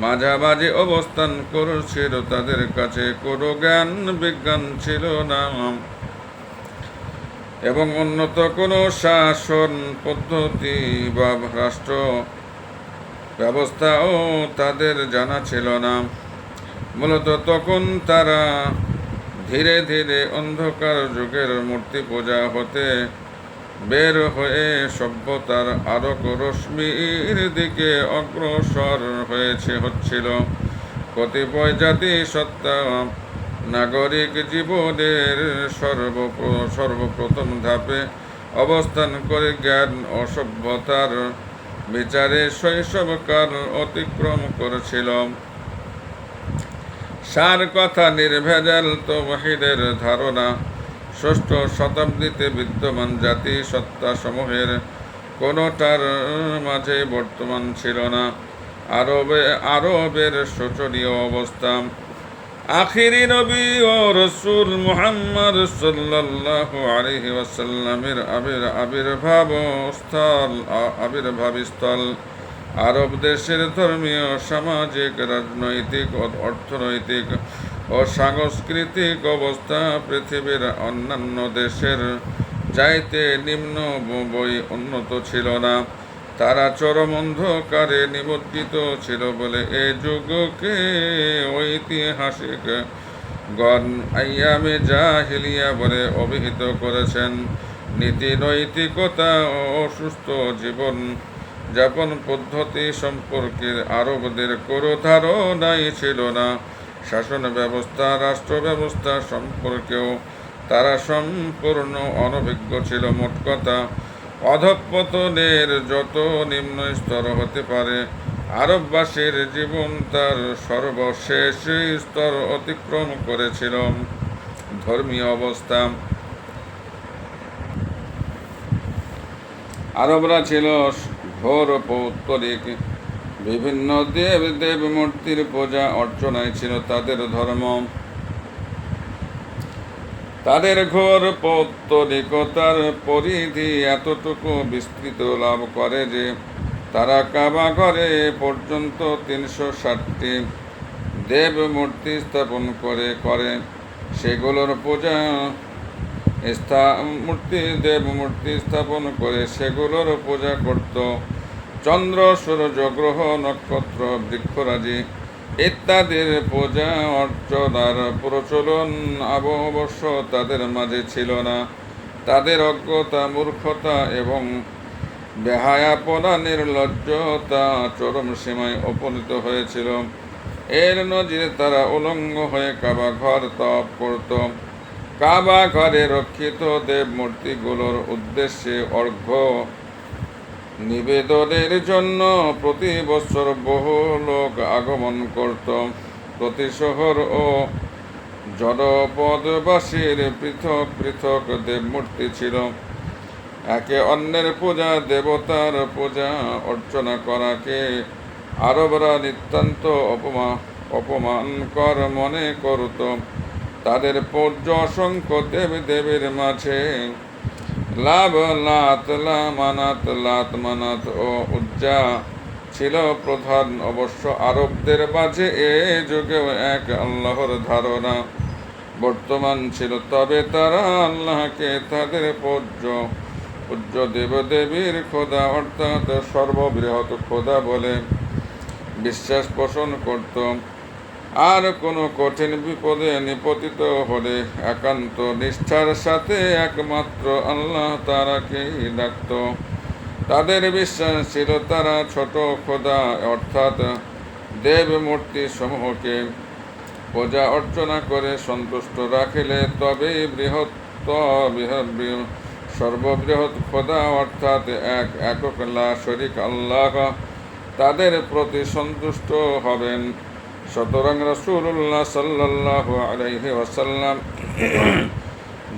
[SPEAKER 1] মাঝামাঝি অবস্থান করছিল। তাদের কাছে কোনো জ্ঞান বিজ্ঞান ছিল না এবং উন্নত কোনো শাসন পদ্ধতি বা রাষ্ট্র ব্যবস্থাও তাদের জানা ছিল না। মূলত তখন তারা ধীরে ধীরে অন্ধকার যুগের মূর্তি পূজা হতে বের হয়ে সভ্যতার আলোক রশ্মির দিকে অগ্রসর হচ্ছিল। কতিপয় জাতি সত্তা নাগরিক জীবনের সর্বপ্রথম ধাপে অবস্থান করে জ্ঞান ও সভ্যতার বিচারে শৈশবকাল অতিক্রম করেছিল। সার কথা নির্ভেজাল তাওহীদের ধারণা ষষ্ঠ শতাব্দীতে বিদ্যমান জাতি সত্তা সমূহের কোনোটার মাঝে বর্তমান ছিল না। আরবের শোচনীয় অবস্থা। আখিরি নবী ও রসুল মুহাম্মদ সাল্লাল্লাহু আলাইহি ওয়াসাল্লামের আবির্ভাবস্থল আরব দেশের ধর্মীয়, সামাজিক, রাজনৈতিক, অর্থনৈতিক ও সাংস্কৃতিক অবস্থা পৃথিবীর অন্যান্য দেশের চাইতে নিম্ন বই উন্নত ছিল না। তারা চরম অন্ধকারে নিমজ্জিত ছিল বলে এ যুগকে ঐতিহাসিক গণ আইয়ামে জাহিলিয়া বলে অভিহিত করেছেন। নীতি নৈতিকতা ও সুস্থ জীবন যাপন পদ্ধতি সম্পর্কে আরবদের কোনো ধারণাই ছিল না। শাসন ব্যবস্থা, রাষ্ট্র ব্যবস্থা সম্পর্কেও তারা সম্পূর্ণ অনভিজ্ঞ ছিল। মোট কথা, অধঃপতনের যত নিম্ন স্তর হতে পারে, আরববাসীর জীবন তার সর্বশেষ স্তর অতিক্রম করেছিল। ধর্মীয় অবস্থা। আরবরা ছিল ঘোর পৌত্তলিক। বিভিন্ন দেব মূর্তির পূজা অর্চনায় ছিল তাদের ধর্ম। তাদের ঘোর পৌত্তলিকতার পরিধি এতটুকু বিস্তৃত লাভ করে যে তারা কাবা ঘরে পর্যন্ত ৩৬০টি দেব মূর্তি স্থাপন করে সেগুলোর দেব মূর্তি স্থাপন করে সেগুলোর পূজা করত। চন্দ্র, সূর্য, গ্রহ, নক্ষত্র, বৃক্ষরাজি ইত্যাদির পূজা অর্চনার প্রচলন অবশ্য তাদের মাঝে ছিল না। তাদের অজ্ঞতা, মূর্খতা এবং বেহায়াপনা, নির্লজ্জতা চরম সীমায় উপনীত হয়েছিল। এর নজিরে তারা উলঙ্গ হয়ে কাবা ঘর তপ করত। কাবা ঘরে রক্ষিত দেব মূর্তিগুলোর উদ্দেশ্যে অর্ঘ্য নিবেদনের জন্য প্রতি বছর বহু লোক আগমন করত। প্রতি শহর ও জনপদবাসীর পৃথক পৃথক দেবমূর্তি ছিল। একে অন্যের পূজা, দেবতার পূজা অর্চনা করাকে আরবরা নিতান্ত অপমানকর মনে করত। তাদের পূজ্য অসংখ্য দেবীর মাঝে লাত, লাত মানাত ও উজ্জা ছিল প্রধান। অবশ্য আরবদের মাঝে এ যুগেও এক আল্লাহর ধারণা বর্তমান ছিল, তবে তারা আল্লাহকে তাদের পূজ্য দেবদেবীর খোদা অর্থাৎ সর্ববৃহৎ খোদা বলে বিশ্বাস পোষণ করত। আর কোনো কঠিন বিপদে নিপতিত হলে একান্ত নিষ্ঠার সাথে একমাত্র আল্লাহ তাআলাকেই ডাকত। তাদের বিশ্বাস ছিল তারা ছোট খোদা অর্থাৎ দেব মূর্তি সমূহকে পূজা অর্চনা করে সন্তুষ্ট রাখিলে তবেই সর্ববৃহৎ খোদা অর্থাৎ একক লা শরীক আল্লাহ তাদের প্রতি সন্তুষ্ট হবেন। সুতরাং রাসূলুল্লাহ সাল্লাল্লাহু আলাইহি ওয়াসাল্লাম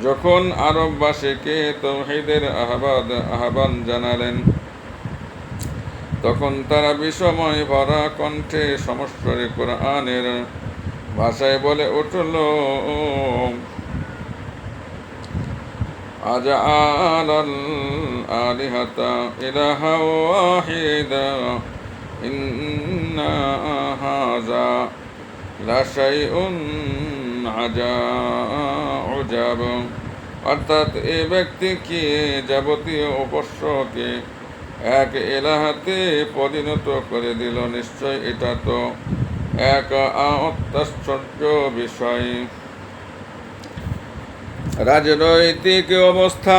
[SPEAKER 1] যখন আরববাসীকে তাওহীদের আহ্বান জানালেন, তখন তারা বিষময় ভরা কণ্ঠে সমস্বরে কোরআনের ভাষায় বলে উঠল, আজআলাল আলিহাতা ইলাহা ওয়াহিদা ইন্না হাযা লাশাইউন আজাব। অর্থাৎ এ ব্যক্তি কি যাবতীয় উপাস্যকে এক এলাহাতে পরিণত করে দিল, নিশ্চয় এটা তো এক অত্যাশ্চর্য বিষয়। রাজনৈতিক অবস্থা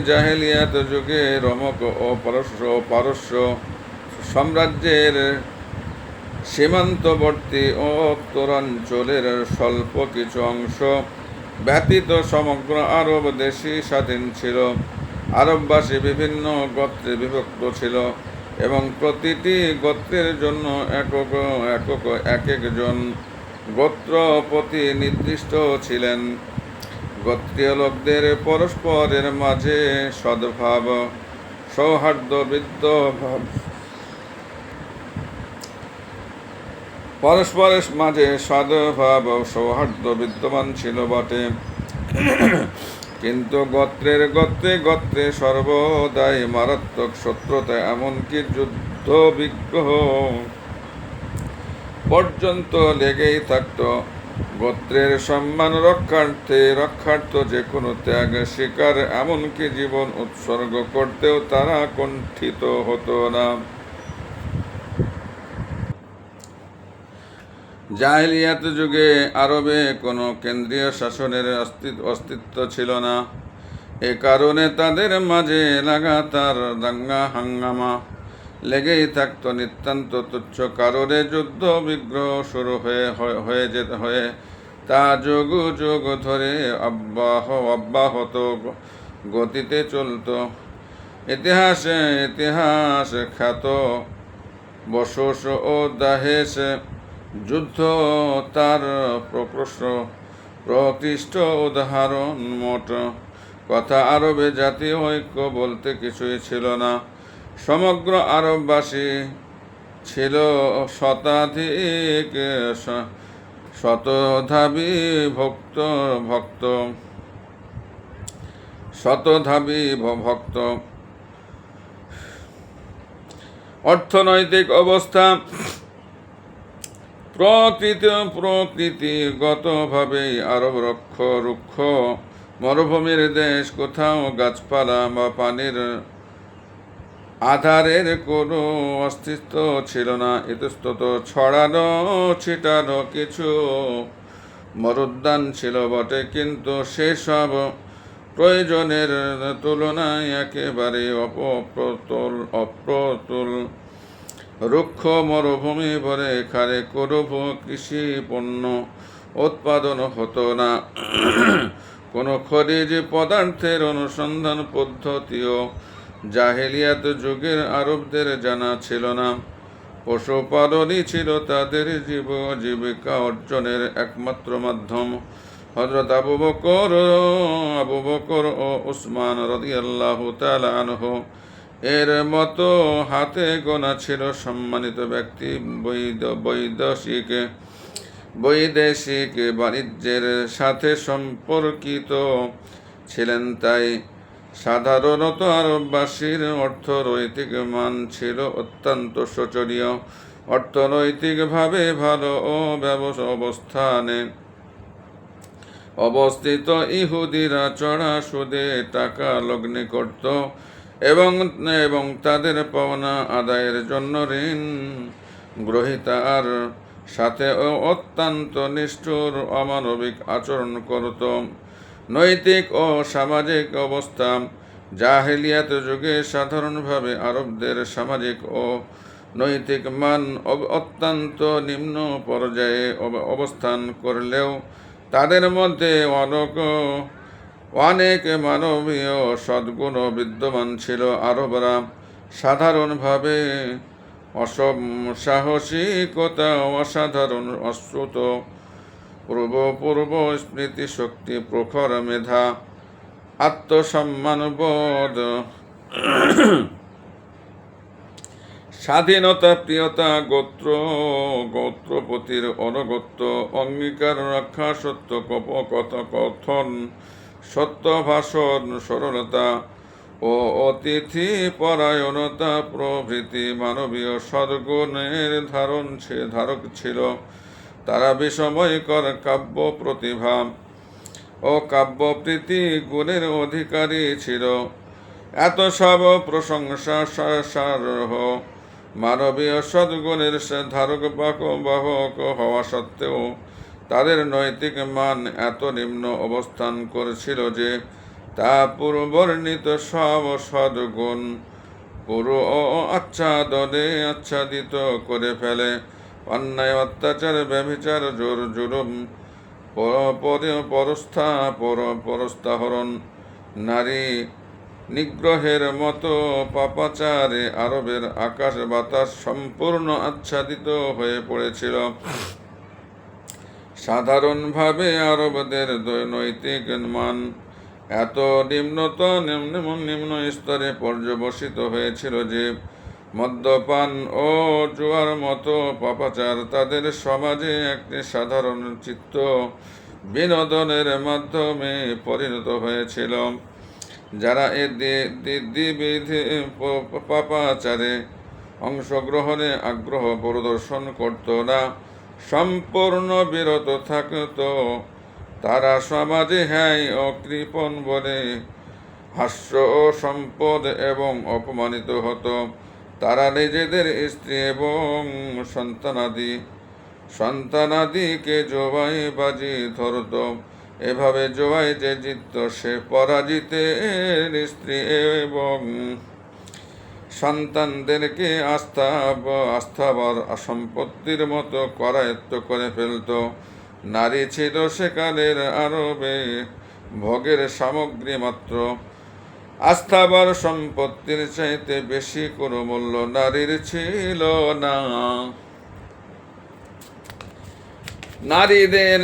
[SPEAKER 1] জাহিলিয়াত যুগে রোমক ও পারস্য সাম্রাজ্যের সীমান্তবর্তী ও উত্তরাঞ্চলের স্বল্প কিছু অংশ ব্যতীত সমগ্র আরব দেশই স্বাধীন ছিল। আরববাসী বিভিন্ন গোত্রে বিভক্ত ছিল এবং প্রতিটি গোত্রের জন্য এক একজন গোত্রপতি নির্দিষ্ট ছিলেন। গোত্রীয় লোকদের পরস্পরের মাঝে সদ্ভাব, সৌহার্দ্য বিদ্যমান ছিল বটে, কিন্তু গোত্রে সর্বদাই মারাত্মক শত্রুতা, এমনকি যুদ্ধ বিগ্রহ পর্যন্ত লেগেই থাকত। গোত্রের সম্মান রক্ষার্থ যে কোনো ত্যাগ, শিকার, এমনকি জীবন উৎসর্গ করতেও তারা কুণ্ঠিত হতো না। জাহিলিয়াত যুগে আরবে কোনো কেন্দ্রীয় শাসনের অস্তিত্ব ছিল না। এ কারণে তাদের মাঝে লাগাতার দাঙ্গা হাঙ্গামা লেগেই থাকত। নিতান্ত তুচ্ছ কারণে যুদ্ধ বিগ্রহ শুরু হয়ে তা যুগ ধরে অব্যাহত গতিতে চলত। ইতিহাস খ্যাত বসস ও দাহেশ যুদ্ধ তার প্রকৃষ্ট উদাহরণ। মোট কথা, আরবে জাতীয় ঐক্য বলতে কিছুই ছিল না। সমগ্র আরববাসী ছিল শতধাবী ভক্ত। অর্থনৈতিক অবস্থা প্রকৃতিগতভাবেই আরব রুক্ষ মরুভূমির দেশ। কোথাও গাছপালা বা পানির আধারের কোনো অস্তিত্ব ছিল না, ইতস্তত ছড়ানো ছিটানো কিছু মরুদ্যান ছিল বটে, কিন্তু সেসব প্রয়োজনের তুলনায় একেবারে অপ্রতুল। রুক্ষ মরুভূমি ভরে এখানে কোনো কৃষি পণ্য উৎপাদন হতো না। কোনো খনিজ পদার্থের অনুসন্ধান পদ্ধতিও জাহেলিয়াত যুগের আরবদের জানা ছিল না। পশুপালনই ছিল তাদের জীবিকা অর্জনের একমাত্র মাধ্যম। হযরত আবু বকর ও উসমান রাদিয়াল্লাহু তাআলা আনহু এর মতো হাতে গোনা ছিল সম্মানিত ব্যক্তি বৈদেশিক বাণিজ্যের সাথে সম্পর্কিত ছিলেন। তাই সাধারণত আরববাসীর অর্থনৈতিক মান ছিল অত্যন্ত শোচনীয়। অর্থনৈতিকভাবে ভালো ও অবস্থানে অবস্থিত ইহুদিরা চড়া সুদে টাকা লগ্নি করত এবং তাদের পাওনা আদায়ের জন্য ঋণ গ্রহীতার সাথে অত্যন্ত নিষ্ঠুর অমানবিক আচরণ করত। নৈতিক ও সামাজিক অবস্থা জাহেলিয়াত যুগে সাধারণভাবে আরবদের সামাজিক ও নৈতিক মান অত্যন্ত নিম্ন পর্যায়ে অবস্থান করলেও তাদের মধ্যে অনেক মানবীয় সদ্গুণ বিদ্যমান ছিল। আরবরা সাধারণভাবে সাহসিকতা, অসাধারণ অশ্রুত পূর্ব স্মৃতিশক্তি, প্রখর মেধা, আত্মসম্মানবোধ, স্বাধীনতা প্রিয়তা, গোত্রপতির অনগত্য, অঙ্গীকার রক্ষা, সত্য কথন, সত্য ভাষণ, সরলতা ও অতিথি পরায়ণতা প্রভৃতি মানবীয় সদ্গুণের ধারক ছিল। তারা বিস্ময়কর কাব্য প্রতিভা ও কাব্যপ্রীতি গুণের অধিকারী ছিল। এত সব প্রশংসা সারহ মানবীয় সদ্গুণের ধারক বাহক হওয়া সত্ত্বেও তাদের নৈতিক মান এত নিম্ন অবস্থান করেছিল যে তা পূর্ববর্ণিত সব সদ্গুণ পুরো আচ্ছাদনে আচ্ছাদিত করে ফেলে। অন্যায়, অত্যাচার, ব্যভিচার, জুলুম, পরস্তাহরণ, নারী নিগ্রহের মতো পাপাচারে আরবের আকাশ বাতাস সম্পূর্ণ আচ্ছাদিত হয়ে পড়েছিল। সাধারণভাবে আরবদের নৈতিক মান এত নিম্ন স্তরে পর্যবসিত হয়েছিল যে মদ্যপান ও জুয়ার মতো পাপাচার তাদের সমাজে একটি সাধারণ চিত্ত বিনোদনের মাধ্যমে পরিণত হয়েছিল। যারা এ পাপাচারে অংশগ্রহণে আগ্রহ প্রদর্শন করত না, সম্পূর্ণ বিরত থাকত, তারা সমাজে হ্যায় ও কৃপণ বলে হাস্য ও সম্পদ এবং অপমানিত হতো। তারা নিজেদের স্ত্রী এবং সন্তানাদিকে জবাইবাজি ধরত। এভাবে জবাই যে জিতত সে পরাজিতের স্ত্রী এবং সন্তানদেরকে আস্থাবর সম্পত্তির মতো করায়ত্ত করে ফেলত। নারী ছিল সেকালের আরবে ভোগের সামগ্রী মাত্র। আস্থাবর সম্পত্তির চাইতে বেশি কোনো মূল্য নারীর ছিল না। নারীদের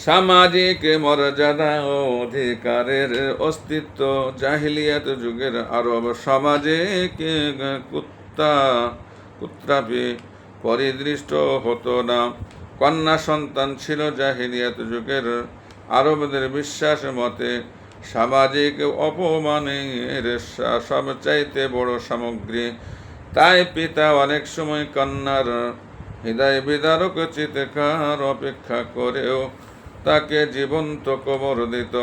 [SPEAKER 1] সামাজিক মর্যাদা ও অধিকারের অস্তিত্ব জাহিলিয়াত যুগের আরব সমাজে কুত্রাপি পরিদৃষ্ট হতো না। কন্যা সন্তান ছিল জাহিলিয়াত যুগের আরবদের বিশ্বাস মতে সামাজিক অপমানের সবচাইতে বড় সামগ্রী। তাই পিতা অনেক সময় কন্যার হৃদয় বিদারক চিৎকার অপেক্ষা করেও তাকে জীবন্ত কবর দিত।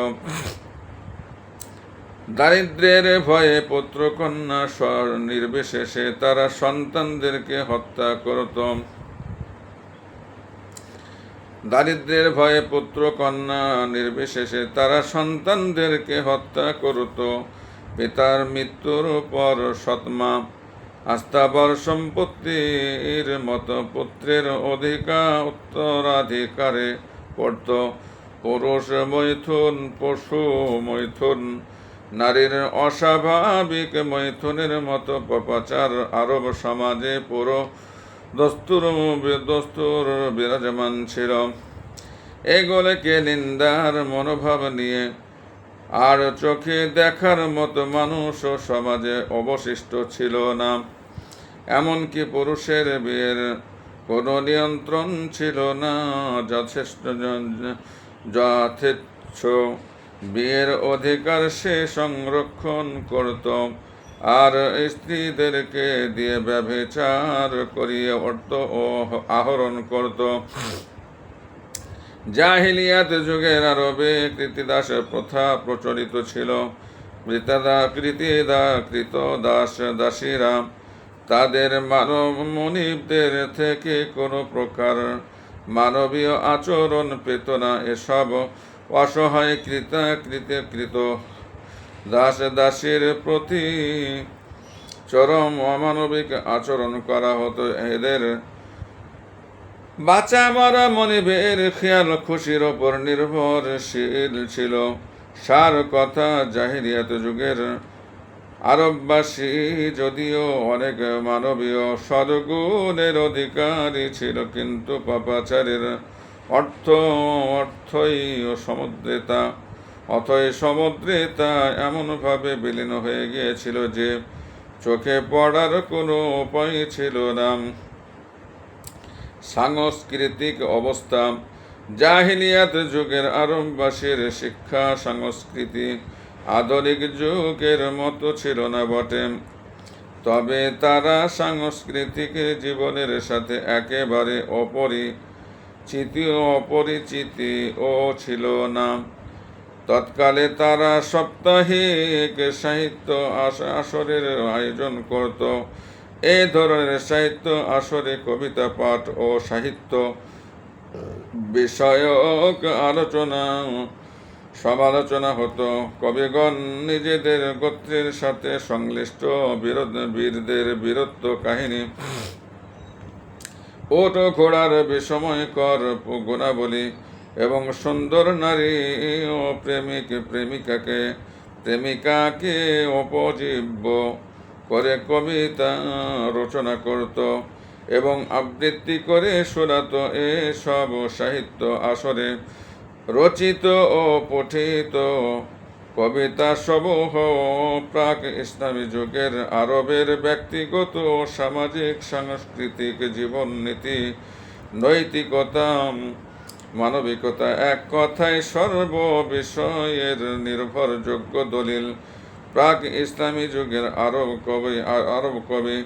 [SPEAKER 1] দারিদ্র্যের ভয়ে পুত্রকন্যা নির্বিশেষে তারা সন্তানদেরকে হত্যা করত। দারিদ্র্যের ভয়ে পুত্রকন্যা নির্বিশেষে তারা সন্তানদেরকে হত্যা করত। পিতার মৃত্যুর পর সৎমা আস্থাবর সম্পত্তির মতো পুত্রের উত্তরাধিকারে পড়ত। পুরুষ মৈথুন, পশু মৈথুন, নারীর অস্বাভাবিক মৈথুনের মতো পাপাচার আরব সমাজে পুরো দস্তুর বিরাজমান ছিল। এগুলোকে নিন্দার মনোভাব নিয়ে আর চোখে দেখার মতো মানুষও সমাজে অবশিষ্ট ছিল না। এমনকি পুরুষের বিয়ের কোনো নিয়ন্ত্রণ ছিল না। যথেচ্ছ বিয়ের অধিকার সে সংরক্ষণ করত, আর স্ত্রীদেরকে দিয়ে ব্যভিচার করিয়ে অর্থ ও আহরণ করত। জাহিলিয়াত যুগের আরবে কৃতিদাস প্রথা প্রচলিত ছিল। কৃত দাসীরা তাদের মনিবদের থেকে কোনো প্রকার মানবীয় আচরণ পেত না। এসব অসহায় কৃত দাসীর প্রতি চরম অমানবিক আচরণ করা হতো। এদের বাঁচা মারা মনিবের খেয়াল খুশির ওপর নির্ভরশীল ছিল। সার কথা, জাহিলিয়াত যুগের আরববাসী যদিও অনেক মানবীয় সদ্গুণের অধিকারী ছিল, কিন্তু পাপাচারের অর্থই সমুদ্রে তা এমনভাবে বিলীন হয়ে গিয়েছিল যে চোখে পড়ার কোনো উপায় ছিল না। সাংস্কৃতিক অবস্থা। জাহিলিয়াত যুগের আরববাসীর শিক্ষা সংস্কৃতি আধুনিক যুগের মতো ছিল না বটে, তবে তারা সাংস্কৃতিক জীবনের সাথে একেবারে অপরিচিতও ছিল না। তৎকালে তারা সাপ্তাহিক সাহিত্য আসরের আয়োজন করত। এই ধরনের সাহিত্য আসরে কবিতা পাঠ ও সাহিত্য বিষয়ক সমালোচনা হতো। কবিগণ নিজেদের গোত্রের সাথে সংশ্লিষ্ট বীরদের বীরত্ব কাহিনী, ওট ঘোড়ার বিস্ময়কর গুণাবলী এবং সুন্দর নারী ও প্রেমিকাকে উপজীব্য করে কবিতা রচনা করত এবং আবৃত্তি করে শোনাত। এসব সাহিত্য আসরে রচিত ও পঠিত কবিতা সমূহ প্রাক ইসলামী যুগের আরবের ব্যক্তিগত ও সামাজিক সাংস্কৃতিক জীবননীতি, নৈতিকতা, মানবিকতা, এক কথায় সর্ববিষয়ের নির্ভরযোগ্য দলিল। প্রাক ইসলামী যুগের আরব কবি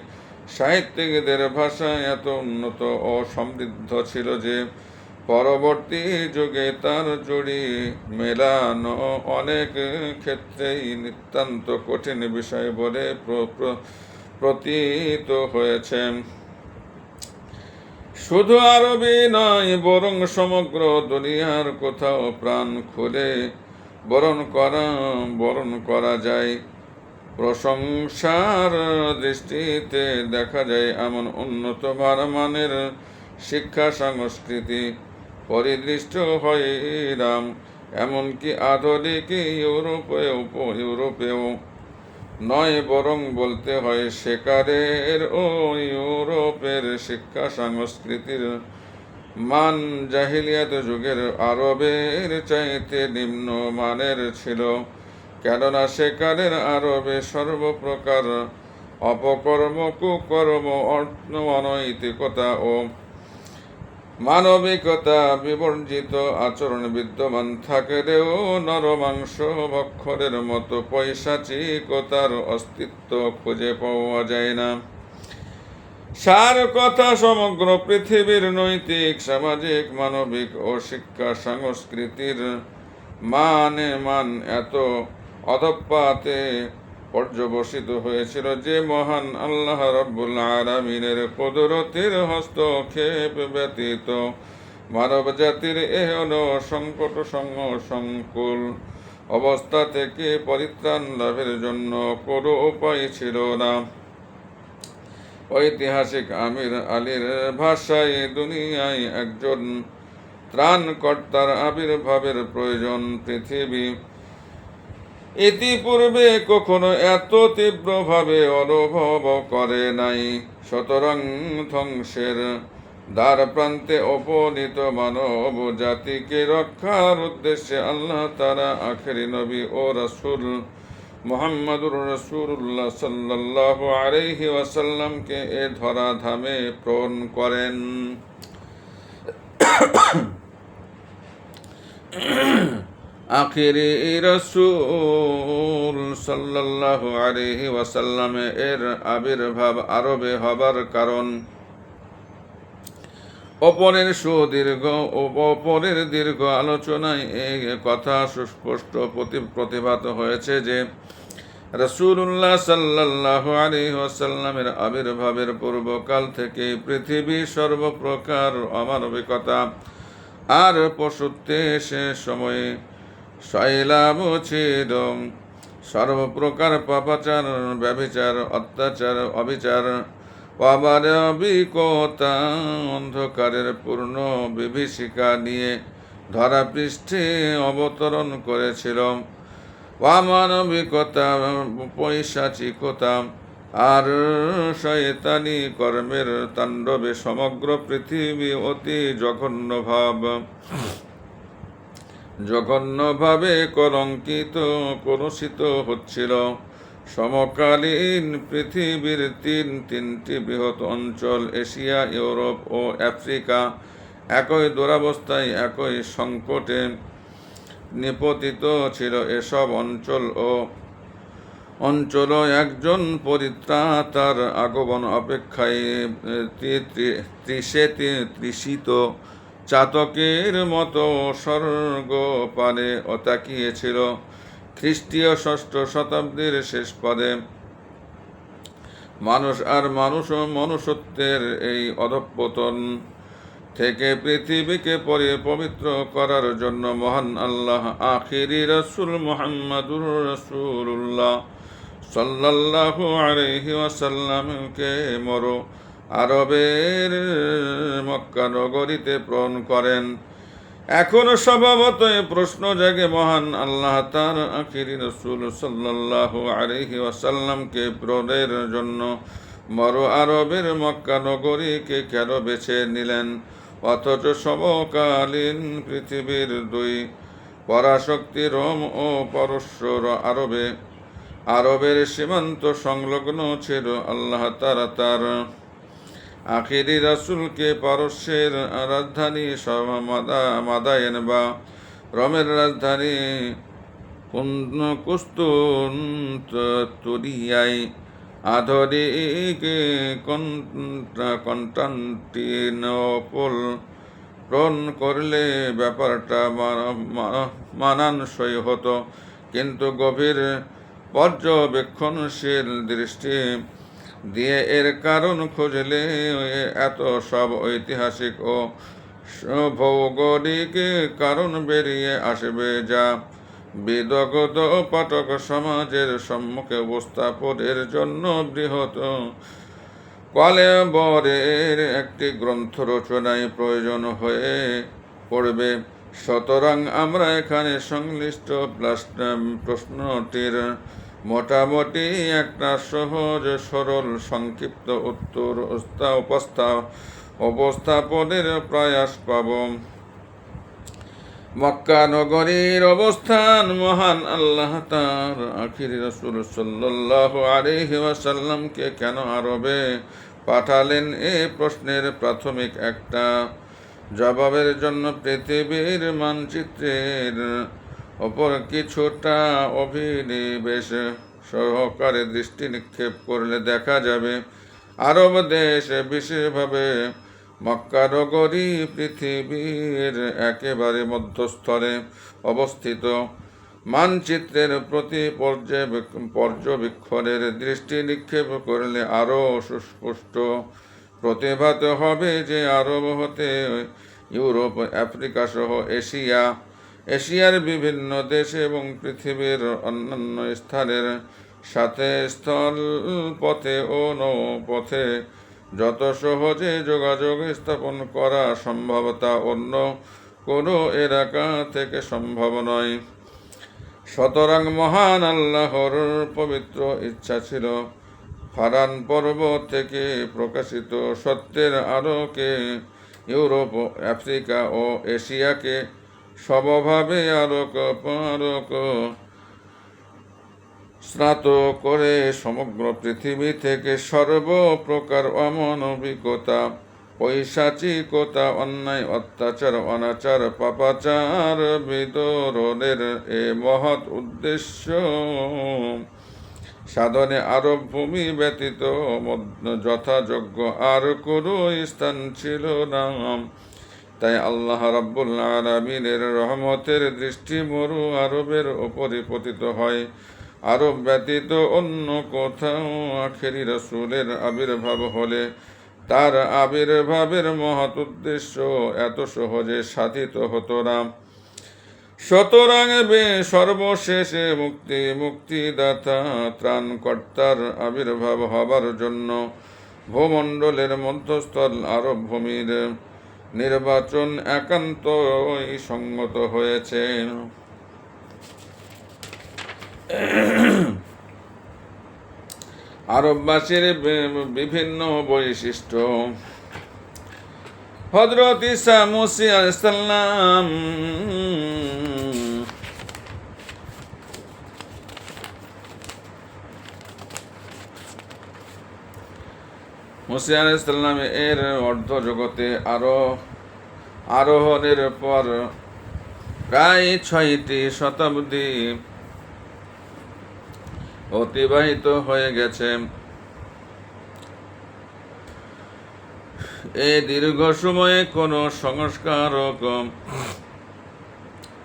[SPEAKER 1] সাহিত্যিকদের ভাষা এত উন্নত ও সমৃদ্ধ ছিল যে পরবর্তী যুগে তার জুড়ি মেলানো অনেক ক্ষেত্রেই নিতান্ত কঠিন বিষয় বলে প্রতীত হয়েছে। শুধু আরবি নয়, বরং সমগ্র দুনিয়ার কোথাও প্রাণ খুলে বরণ করা যায়। প্রশংসার দৃষ্টিতে দেখা যায় এমন উন্নত মানের শিক্ষা সংস্কৃতি পরিদৃষ্ট হয় এমনকি আধুনিক ইউরোপেও নয়, বরং বলতে হয় সেকালের ও ইউরোপের শিক্ষা সংস্কৃতির মান জাহিলিয়াত যুগের আরবের চাইতে নিম্ন মানের ছিল। কেননা সেকালের আরবে সর্বপ্রকার অপকর্ম, কুকর্ম, অনৈতিকতা ও মানবিকতা বিবর্জিত আচরণ বিদ্যমান থাকলেও নরমাংস ভক্ষণের মতো পৈশাচিকতার অস্তিত্ব খুঁজে পাওয়া যায় না। সার কথা, সমগ্র পৃথিবীর নৈতিক, সামাজিক, মানবিক ও শিক্ষা সংস্কৃতির মান এত অধঃপাতে পর্যবসিত হয়েছিল যে মহান আল্লাহ রাব্বুল আলামিনের কুদরতের হস্তক্ষেপ ব্যতীত মানব জাতির এহেন সংকট সংকুল অবস্থা থেকে পরিত্রাণ লাভের জন্য কোনো উপায় ছিল না। ঐতিহাসিক আমির আলীর ভাষায় দুনিয়ায় একজন ত্রাণকর্তার আবির্ভাবের প্রয়োজন পৃথিবী ইতিপূর্বে কখনো এত তীব্রভাবে অনুভব করে নাই। সুতরাং ধ্বংসের দ্বার প্রান্তে উপনীত মানব জাতিকে রক্ষার উদ্দেশ্যে আল্লাহ তাআলা আখেরি নবী ও রাসূল মুহাম্মদুর রাসূলুল্লাহ সাল্লাল্লাহু আলাইহি ওয়াসাল্লামকে এ ধরাধামে প্রেরণ করেন। আখিরি রাসূল সাল্লাল্লাহু আলাইহি ওয়াসাল্লাম এর আবির্ভাব আরবে হবার কারণ অপরের দীর্ঘ আলোচনায় এই কথা সুস্পষ্ট প্রতিভাত হয়েছে যে রাসূলুল্লাহ সাল্লাল্লাহু আলাইহি ওয়াসাল্লামের আবির্ভাবের পূর্বকাল থেকে পৃথিবী সর্বপ্রকার অমানবিকতা আর পশুত্বে সে সময়ে শৈলাভ ছিল। সর্বপ্রকার পাপাচার, ব্যভিচার, অত্যাচার, অবিচার, অমানবিকতা, অন্ধকারের পূর্ণ বিভীষিকা নিয়ে ধরাপৃষ্ঠে অবতরণ করেছিল। অমানবিকতা, পৈশাচিকতা আর শয়তানি কর্মের তাণ্ডবে সমগ্র পৃথিবী অতি জঘন্যভাবে কলুষিত হচ্ছিল। সমকালীন পৃথিবীর তিনটি বৃহৎ অঞ্চল এশিয়া, ইউরোপ ও আফ্রিকা একই দুরবস্থায়, একই সংকটে নিপতিত ছিল। এসব অঞ্চল একজন পরিত্রাতার আগমন অপেক্ষায় তৃষিত চাতকের মতো স্বর্গপানে তাকিয়েছিল। খ্রিস্টীয় ষষ্ঠ শতাব্দীর শেষ পদে মানুষ আর মনুষ্যত্বের এই অধঃপতন থেকে পৃথিবীকে পবিত্র করার জন্য মহান আল্লাহ আখিরি রাসূল মুহাম্মদুর রাসূলুল্লাহ সাল্লাল্লাহু আলাইহি ওয়াসাল্লামকে আরবের মক্কা নগরীতে প্রেরণ করেন। এখনো স্বভাবতই প্রশ্ন জাগে, মহান আল্লাহ তার আখিরি রাসূল সাল্লাল্লাহু আলাইহি ওয়াসাল্লামকে প্রেরণের জন্য আরবের মক্কা নগরীকে কেন বেছে নিলেন, অথচ সমকালীন পৃথিবীর দুই পরাশক্তি রোম ও পারস্য আরবের সীমান্ত সংলগ্ন ছিল। আল্লাহ তাআলা তার আখিরি রাসূলকে পারস্যের রাজধানী মাদায়েন বা রোমের রাজধানী কুস্তুনতুনিয়ায় আধুনিক কনস্টান্টিনোপল প্রেরণ করলে ব্যাপারটা মানানসই হতো, কিন্তু গভীর পর্যবেক্ষণশীল দৃষ্টি দিয়ে এর কারণ খুঁজলে এত সব ঐতিহাসিক ও ভৌগোলিক কারণ বেরিয়ে আসবে, যা বিদগ্ধ পাঠক সমাজের সম্মুখে উপস্থাপনের জন্য বৃহৎ কলেবরের একটি গ্রন্থ রচনায় প্রয়োজন হয়ে পড়বে। সুতরাং আমরা এখানে সংশ্লিষ্ট প্রশ্নটির মোটামুটি একটা সহজ সরল সংক্ষিপ্ত উত্তর উপস্থাপনের প্রয়াস পাব। মক্কা নগরীর অবস্থান। মহান আল্লাহ তার আখিরি রাসূল সাল্লাল্লাহু আলাইহি ওয়াসাল্লামকে কেন আরবে পাঠালেন, এই প্রশ্নের প্রাথমিক একটা জবাবের জন্য পৃথিবীর মানচিত্রের ওপর কিছুটা অভিনিবেশ সহকারে দৃষ্টি নিক্ষেপ করলে দেখা যাবে আরব দেশ, বিশেষভাবে মক্কা নগরী পৃথিবীর একেবারে মধ্যস্থলে অবস্থিত। মানচিত্রের প্রতি পর্যবেক্ষণের দৃষ্টি নিক্ষেপ করলে আরও সুস্পষ্ট প্রতিভাত হবে যে আরব হতে ইউরোপ, আফ্রিকা সহ এশিয়ার বিভিন্ন দেশ এবং পৃথিবীর অন্যান্য স্থানের সাথে স্থল পথে ও নৌপথে যত সহজে যোগাযোগ স্থাপন করা সম্ভব তা অন্য কোনো এলাকা থেকে সম্ভব নয়। সুতরাং মহান আল্লাহর পবিত্র ইচ্ছা ছিল ফারান পর্বত থেকে প্রকাশিত সত্যের আলোকে ইউরোপ, আফ্রিকা ও এশিয়াকে সমভাবে আলোক স্নাত করে সমগ্র পৃথিবী থেকে সর্বপ্রকার অমানবিকতা, পৈশাচিকতা, অন্যায়, অত্যাচার, অনাচার, পাপাচার বিদরণের এ মহৎ উদ্দেশ্য সাধনে আরব ভূমি ব্যতীত যথাযোগ্য আর কোনো স্থান ছিল না। তাই আল্লাহ রাব্বুল আলামিনের রহমতের দৃষ্টি মরু আরবের ওপরে পতিত হয়। আরব ব্যতীত অন্য কোথাও আখেরি রাসূলের আবির্ভাব হলে তার আবির্ভাবের মহৎ উদ্দেশ্য এত সহজে সাধিত হতো না। সুতরাং সর্বশেষে মুক্তিদাতা ত্রাণকর্তার আবির্ভাব হবার জন্য ভূমণ্ডলের মধ্যস্থল আরব ভূমির নির্বাচন একান্তই সঙ্গত হয়েছে। আরববাসীর বিভিন্ন বৈশিষ্ট্য। হযরত ঈসা মসীহ আলাইহিস সালাম এর অর্ধ জগতে আরোহণের পর প্রায় 6টি শতাব্দী অতিবাহিত হয়ে গেছে। এই দীর্ঘ সময়ে কোনো সংস্কারক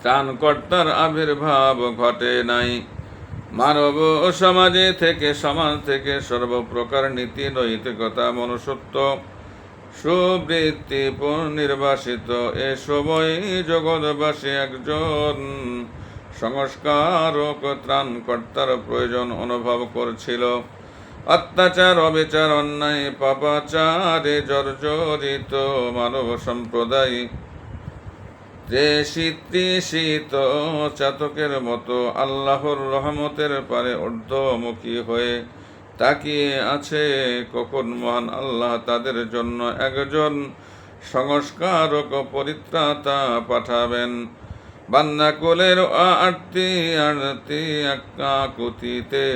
[SPEAKER 1] ত্রাণকর্তার আবির্ভাব ঘটে নাই। মানব সমাজ থেকে সর্বপ্রকার নীতি, নৈতিকতা, মনুষ্যত্ব, সুবৃত্তি নির্বাসিত। এ সময় জগৎবাসী একজন সংস্কারক ত্রাণকর্তার প্রয়োজন অনুভব করছিল। অত্যাচার, অবিচার, অন্যায়, পাপাচারে জর্জরিত মানব সম্প্রদায় তৃষিত চাতকের মতো আল্লাহর রহমতের পারে ঊর্ধ্বমুখী হয়ে তাকিয়ে আছে কখন মহান আল্লাহ তাদের জন্য একজন সংস্কারক পরিত্রাতা পাঠাবেন। বান্দাকুলের আরতি আকুতিতে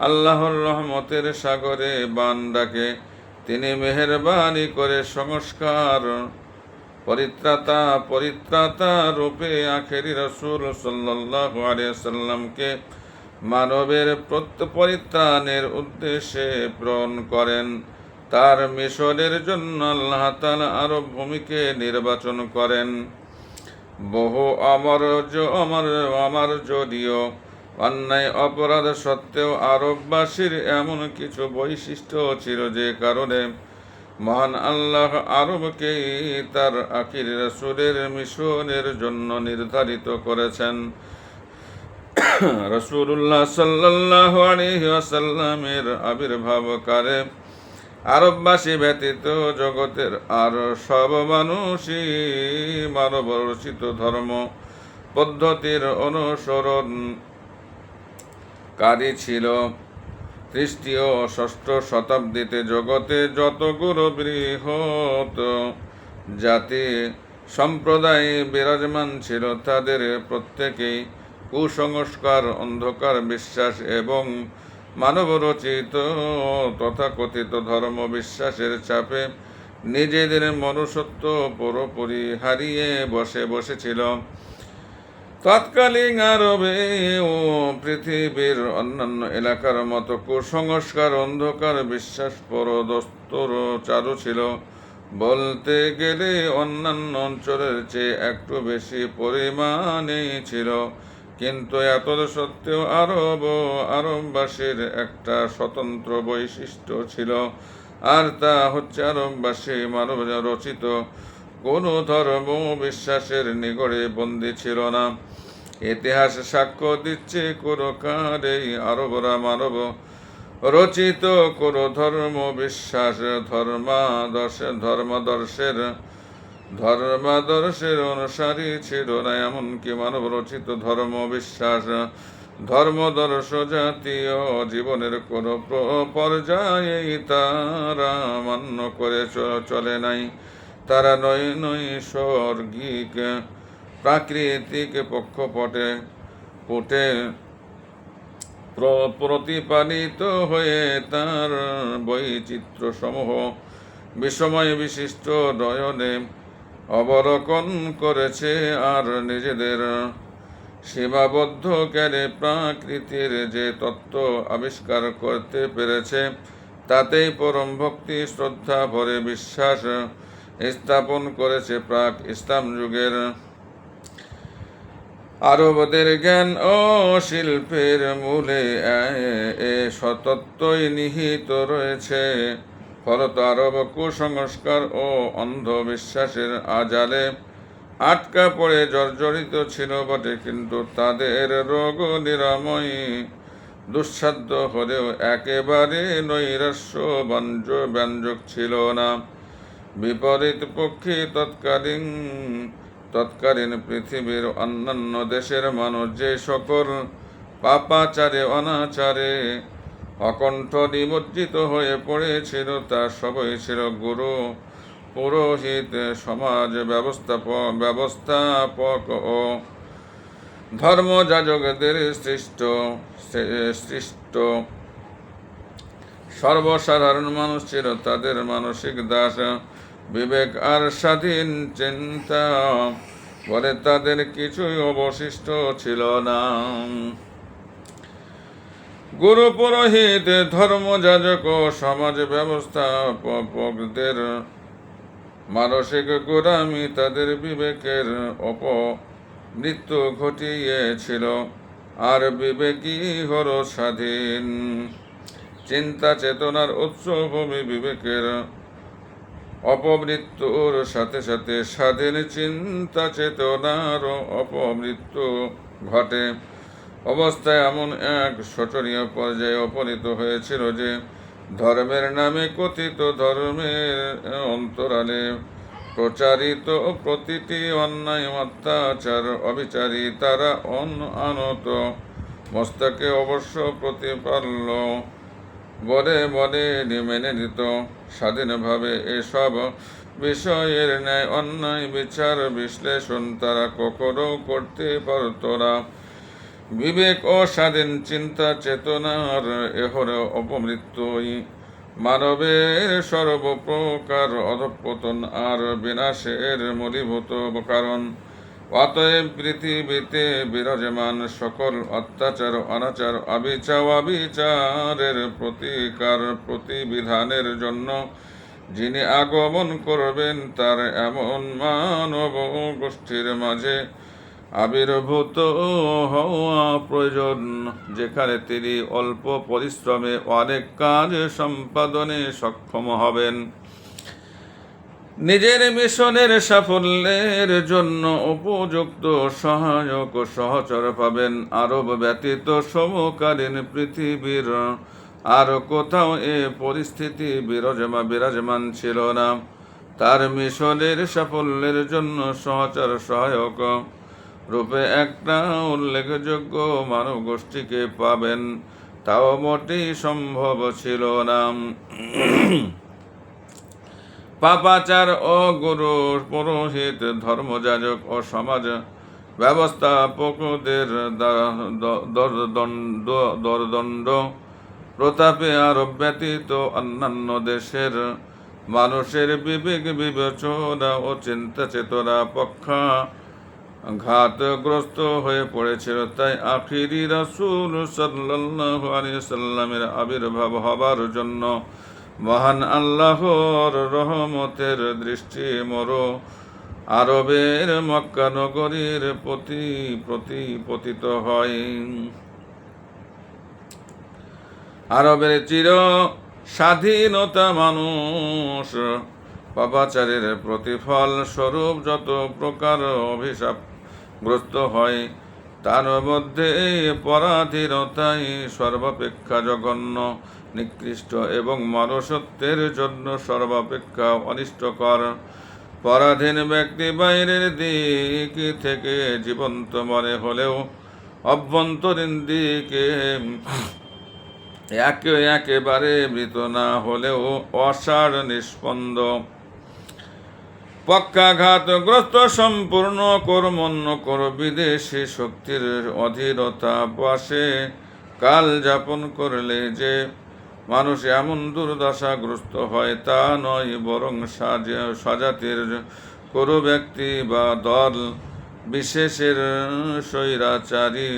[SPEAKER 1] আল্লাহর রহমতের সাগরে বান্দাকে তিনি মেহেরবানি করে সংস্কার পরিত্রাতা রূপে আখেরি রাসূল সাল্লাল্লাহু আলাইহি ওয়াসাল্লামকে মানবের পরিত্রাণের উদ্দেশ্যে প্রেরণ করেন। তার মিশনের জন্য আল্লাহ তাআলা আরব ভূমিকে নির্বাচন করেন। বহু অমার্জনীয় অন্যায় অপরাধ সত্ত্বেও আরববাসীর এমন কিছু বৈশিষ্ট্য ছিল যে কারণে মহান আল্লাহ আরবকে তার আখির রাসূলের মিশনের জন্য নির্ধারিত করেছেন। রাসূলুল্লাহ সাল্লাল্লাহু আলাইহি ওয়াসাল্লামের আবির্ভাবকালে আরববাসী ব্যতীত জগতের আর সব মানুষই মানব রচিত ধর্ম পদ্ধতির অনুসরণকারী ছিল। খ্রিস্টীয় 6ষ্ঠ শতাব্দীতে জগতে যতগুলো বৃহৎ জাতি সম্প্রদায় বিরাজমান ছিল তাদের প্রত্যেকেই কুসংস্কার, অন্ধকার বিশ্বাস এবং মানবরচিত তথাকথিত ধর্ম বিশ্বাসের চাপে নিজেদের মনুষ্যত্ব পুরোপুরি হারিয়ে বসেছিল। তৎকালীন আরবে ও পৃথিবীর অন্যান্য এলাকার মতো কুসংস্কার, অন্ধকার বিশ্বাস পরদস্তর চালু ছিল। বলতে গেলে অন্যান্য অঞ্চলের চেয়ে একটু বেশি পরিমাণে ছিল। কিন্তু এত সত্ত্বেও আরববাসীর একটা স্বতন্ত্র বৈশিষ্ট্য ছিল, আর তা হচ্ছে আরববাসী মানব রচিত কোনো ধর্ম বিশ্বাসের নিগড়ে বন্দী ছিল না। ইতিহাস সাক্ষ্য দিচ্ছে কোনো কালেই আরবরা মানব রচিত কোনো ধর্ম বিশ্বাস ধর্মাদর্শের অনুসারী ছিল না। এমনকি মানব রচিত ধর্ম বিশ্বাস ধর্মদর্শ জাতীয় জীবনের কোনো পর্যায়েই তারা মান্য করে চলে নাই। তারা নৈসর্গিক প্রাকৃতিক পক্ষপটে প্রতিপালিত হয়ে তার বৈচিত্র্যসমূহ বিস্ময় বিশিষ্ট নয়নে অবলোকন করেছে, আর নিজেদের সীমাবদ্ধ জ্ঞানে প্রাকৃতির যে তত্ত্ব আবিষ্কার করতে পেরেছে তাতেই পরম ভক্তি শ্রদ্ধা ভরে বিশ্বাস স্থাপন করেছে। প্রাক ইসলাম যুগের আরবদের জ্ঞান ও শিল্পের মূলে এ সতত্বই নিহিত রয়েছে। ফলত আরব কুসংস্কার ও অন্ধবিশ্বাসের আজালে আটকা পড়ে জর্জরিত ছিল বটে, কিন্তু তাদের রোগ নিরাময় দুঃসাধ্য হলেও একেবারে নৈরাশ্য ব্যঞ্জক ছিল না। বিপরীত পক্ষে তৎকালীন পৃথিবীর অন্যান্য দেশের মানুষ যে সকল পাপাচারে অনাচারে অকণ্ঠ নিমজ্জিত হয়ে পড়েছিল তা সবই ছিল গুরু, পুরোহিত, সমাজ ব্যবস্থাপক ও ধর্মযাজকদের সৃষ্ট সর্বসাধারণ মানুষ ছিল তাদের মানসিক দাস। বিবেক আর স্বাধীন চিন্তা বলে তাদের কিছুই অবশিষ্ট ছিল না। গুরু, পুরোহিত, ধর্মযাজক ও সমাজ ব্যবস্থাপকদের মানসিক গোলামি তাদের বিবেকের অপমৃত্যু ঘটিয়েছিল, আর বিবেকই হল স্বাধীন চিন্তা চেতনার উৎসভূমি। বিবেকের অপমৃত্যুর সাথে সাথে স্বাধীন চিন্তা চেতনার অপমৃত্যু ঘটে। অবস্থায় এমন এক শোচনীয় পর্যায়ে উপনীত হয়েছিল যে ধর্মের নামে কথিত ধর্মের অন্তরালে প্রচারিত প্রতিটি অন্যায়, অত্যাচার, অবিচারী তারা আনত মস্তকে অবশ্য প্রতিপাল্য বলে মেনে নিত। স্বাধীনভাবে এসব বিষয়ের ন্যায় অন্যায় বিচার বিশ্লেষণ তারা কখনো করতে পারত না। বিবেক ও স্বাধীন চিন্তা চেতনার এহর অপমৃত্যুই মানবের সর্বপ্রকার অধঃপতন আর বিনাশের মূলীভূত কারণ। অতএব পৃথিবীতে বিরাজমান সকল অত্যাচার, অনাচার, অবিচারের প্রতিকার প্রতিবিধানের জন্য যিনি আগমন করবেন তার এমন মানব গোষ্ঠীর মাঝে আবির্ভূত হওয়া প্রয়োজন, যেখানে তিনি অল্প পরিশ্রমে অনেক কাজ সম্পাদনে সক্ষম হবেন, নিজের মিশনের সাফল্যের জন্য উপযুক্ত সহায়ক ও সহচর পাবেন। আরব ব্যতীত সমকালীন পৃথিবীর আর কোথাও এ পরিস্থিতি বিরাজমান ছিল না। তার মিশনের সাফল্যের জন্য সহচর সহায়ক রূপে একটা উল্লেখযোগ্য মানব গোষ্ঠীকে পাবেন তাও মোটেই সম্ভব ছিল না। পাপাচার ও গুরু, পুরোহিত, ধর্মযাজক ও সমাজ ব্যবস্থাপকদের দরদণ্ড প্রতাপে আরব ব্যতীত অন্যান্য দেশের মানুষের বিবেক বিবেচনা ও চিন্তা চেতনা পক্ষাঘাতগ্রস্ত হয়ে পড়েছিল। তাই আখিরি রাসূল সাল্লাল্লাহু আলাইহি সাল্লামের আবির্ভাব হবার জন্য মহান আল্লাহর রহমতের দৃষ্টি আরবের মক্কা নগরীর প্রতি পতিত হয়। আরবের চির স্বাধীনতা মানুষ পাপাচারের প্রতিফল স্বরূপ যত প্রকার অভিশাপগ্রস্ত হয়, তার মধ্যে পরাধীনতাই সর্বাপেক্ষা জঘন্য, নিকৃষ্ট এবং মনুষ্যত্বের জন্য সর্বাপেক্ষা অনিষ্টকর। পরাধীন ব্যক্তি বাইরের দিক থেকে জীবন্ত মনে হলেও অভ্যন্তরীণ দিকে একেবারে মৃত না হলেও অসাড় নিষ্পন্দ, পক্ষাঘাতগ্রস্ত, সম্পূর্ণ কর্মণ্য বিদেশি শক্তির অধীনতা বশে কাল যাপন করলে যে মানুষ এমন দুর্দশাগ্রস্ত হয় তা নয়, বরং স্বজাতির কোনো ব্যক্তি বা দল বিশেষের স্বৈরাচারী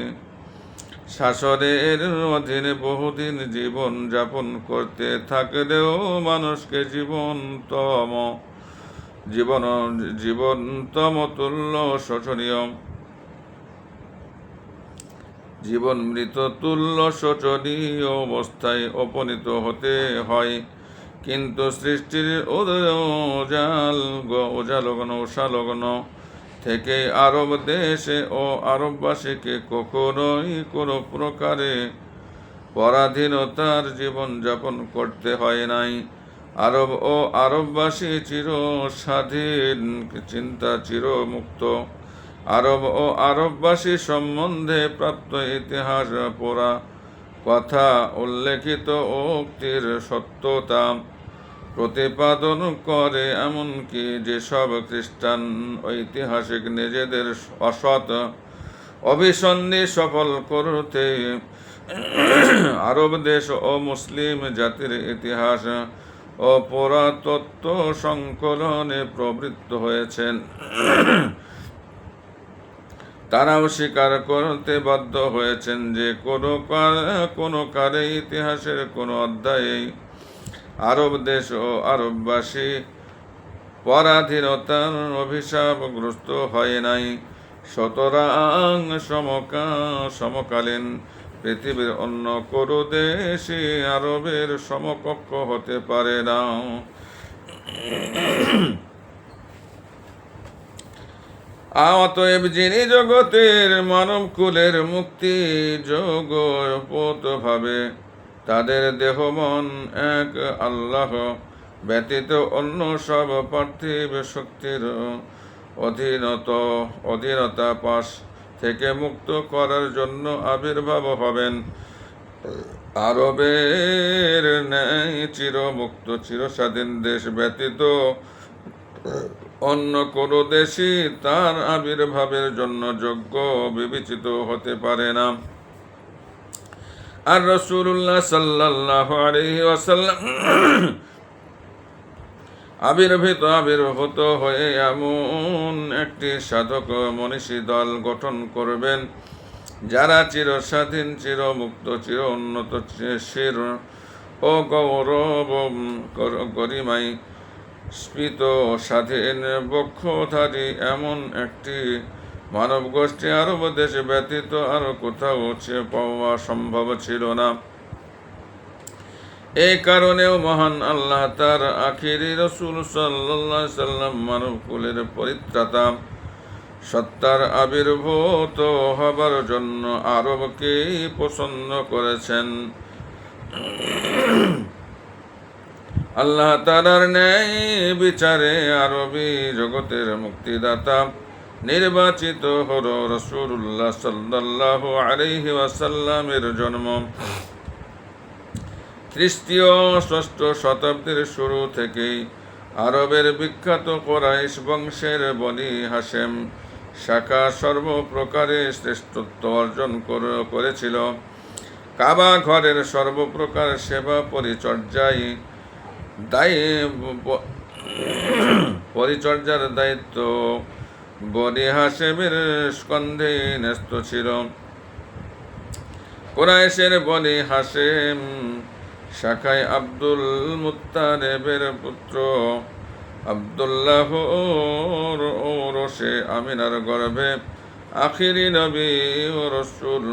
[SPEAKER 1] শাসনের অধীনে বহুদিন জীবন যাপন করতে থাকলেও মানুষকে জীবনতম শোচনীয় জীবন মৃত তুল্য শোচনীয় অবস্থায় উপনীত হতে হয়। কিন্তু সৃষ্টির ওঝালগ্ন থেকে আরব দেশে ও আরববাসীকে কখনোই কোনো প্রকারে পরাধীনতার জীবন যাপন করতে হয় নাই। আরব ও আরববাসী চির স্বাধীন, চিন্তা চিরমুক্ত। আরব ও আরববাসী সম্বন্ধে প্রাপ্ত ইতিহাস পড়া কথা উল্লেখিত উক্তির সত্যতা প্রতিপাদন করে। এমনকি যেসব খ্রিস্টান ঐতিহাসিক নিজেদের অসৎ অভিসন্ধি সফল করতে আরব দেশ ও মুসলিম জাতির ইতিহাস ও পুরাতত্ত্ব সংকলনে প্রবৃত্ত হয়েছেন, তারাও স্বীকার করতে বাধ্য হয়েছেন যে কোনো কালে ইতিহাসের কোনো অধ্যায়ে আরব দেশ ও আরববাসী পরাধীনতার অভিশাপগ্রস্ত হয় নাই। সুতরাং সমকালীন পৃথিবীর অন্য কোনো দেশই আরবের সমকক্ষ হতে পারে না। অতএব যিনি জগতের মানবকুলের মুক্তি জগৎভাবে তাদের দেহ মন এক আল্লাহ ব্যতীত অন্য সব পার্থিব শক্তির অধীনতা পাশ থেকে মুক্ত করার জন্য আবির্ভাব হবেন, আরবের ন্যায় চিরমুক্ত চিরস্বাধীন দেশ ব্যতীত অন্য কোনো দেশই তার আবির্ভাবের জন্য যোগ্য বিবেচিত হতে পারে না। আর রাসূলুল্লাহ সাল্লাল্লাহু আলাইহি ওয়াসাল্লাম আবির্ভূত হয়ে এমন একটি সাধক মনীষী দল গঠন করবেন যারা চিরস্বাধীন, চিরমুক্ত, চির উন্নত, শির ও গৌরব গরিমায় স্ফীত, স্বাধীন বক্ষধারী এমন একটি মানব গোষ্ঠী আরব দেশ ব্যতীত আর কোথাও পাওয়া সম্ভব ছিল না। এই কারণেও মহান আল্লাহ তার আখিরি রাসূল সাল্লাল্লাহু আলাইহি সাল্লাম মানবকুলের পরিত্রাতা সত্তার আবির্ভূত হবার জন্য আরবকেই পছন্দ করেছেন। আল্লাহ তাআলার ন্যায় বিচারে আরবি জগতের মুক্তিদাতা নির্বাচিত হলো রাসূলুল্লাহ সাল্লাল্লাহু আলাইহি ওয়াসাল্লামের জন্ম খ্রিস্টীয় ষষ্ঠ শতাব্দীর শুরু থেকেই আরবের বিখ্যাত কুরাইশ বংশের বনি হাশেম শাখা সর্বপ্রকারে শ্রেষ্ঠত্ব অর্জন করেছিল। কাবা ঘরের সর্বপ্রকার সেবা পরিচর্যার দায়িত্ব বনি হাশেমের স্কন্ধে ন্যস্ত ছিল। কুরাইশের বনি হাশেম শাখায় আব্দুল মুত্তালিবের পুত্র আব্দুল্লাহ ওরসে আমিনার গর্ভে আখিরি নবী ও রসুল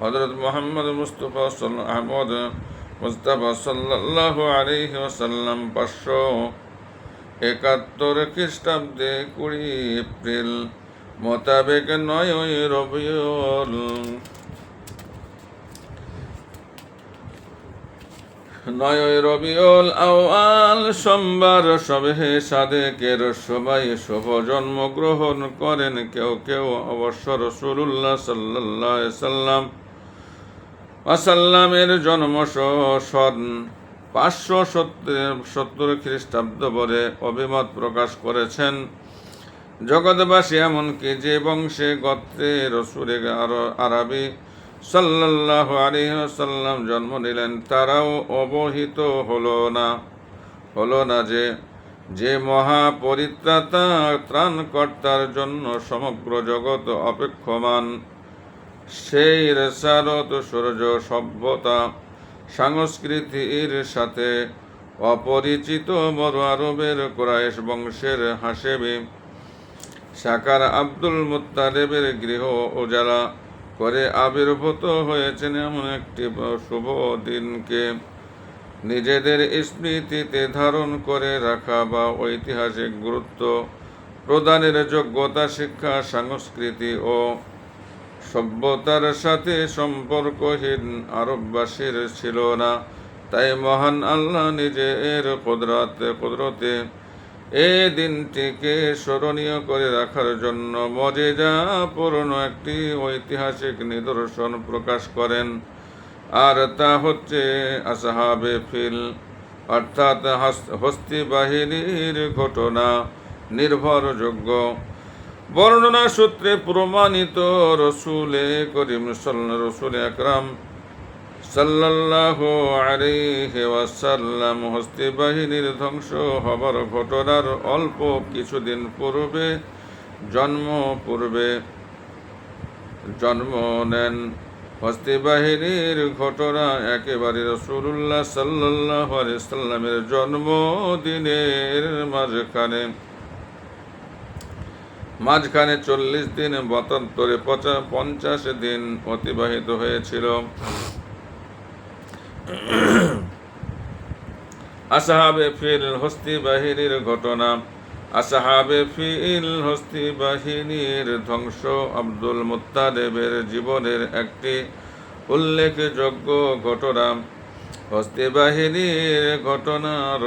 [SPEAKER 1] হযরত মুহাম্মদ মুস্তাফা সাল্লাল্লাহু আলাইহি ওয়াসাল্লাম 571 খ্রিস্টাব্দে 20 এপ্রিল মোতাবেক 9 রবিউল আউয়াল সোমবার শবে সাদেকের সবাই শুভ জন্মগ্রহণ করেন। কেউ কেউ অবশ্য রাসূলুল্লাহ সাল্লাল্লাহু আলাইহি সাল্লামের জন্ম সন 570 খ্রিস্টাব্দ বলে অভিমত প্রকাশ করেছেন। জগৎবাসী এমনকি যে বংশে গোত্রে রসুলে আরবি সাল্লাল্লাহু আলাইহি ওয়াসাল্লাম জন্ম নিলেন তারাও অবহিত হলো না যে মহাপরিত্রাতা ত্রাণকর্তার জন্য সমগ্র জগৎ অপেক্ষমান। সেই রেসালত সূর্য সভ্যতা সংস্কৃতির সাথে অপরিচিত বড় আরবের কুরাইশ বংশের হাশেমি শাখার আব্দুল মুত্তালিবের গৃহ উজালা করে আবির্ভূত হয়েছেন এমন একটি শুভ দিনকে নিজেদের স্মৃতিতে ধারণ করে রাখা বা ঐতিহাসিক গুরুত্ব প্রদানের যোগ্যতা শিক্ষা সংস্কৃতি ও সভ্যতার সাথে সম্পর্কহীন আরববাসীর ছিল না। তাই মহান আল্লাহ নিজের কুদরতে এই দিনটিকে স্মরণীয় করে রাখার জন্য মজেজাপূর্ণ একটি ঐতিহাসিক নিদর্শন প্রকাশ করেন, আর তা হচ্ছে আসহাবে ফিল অর্থাৎ হস্তি বাহিনীর ঘটনা। নির্ভরযোগ্য বর্ণনা সূত্রে প্রমাণিত রসুল আকরাম সাল্লাল্লাহু আলাইহি ওয়াসাল্লাম হস্তি বাহিনীর ধ্বংস হবার ঘটনার অল্প কিছুদিন জন্ম নেন। হস্তি বাহিনীর ঘটনা একেবারে রাসূলুল্লাহ সাল্লাল্লাহু আলাইহি ওয়াসাল্লামের জন্মদিনের মাঝখানে 40 দিন মতান্তরে 50 দিন অতিবাহিত হয়েছিল। আসহাবে ফিল হস্তি বাহিনীর ঘটনা। আসহাবে ফিল হস্তি বাহিনীর ধ্বংস আব্দুল মুত্তালিবের জীবনের একটি উল্লেখযোগ্য ঘটনা। হস্তি বাহিনীর ঘটনার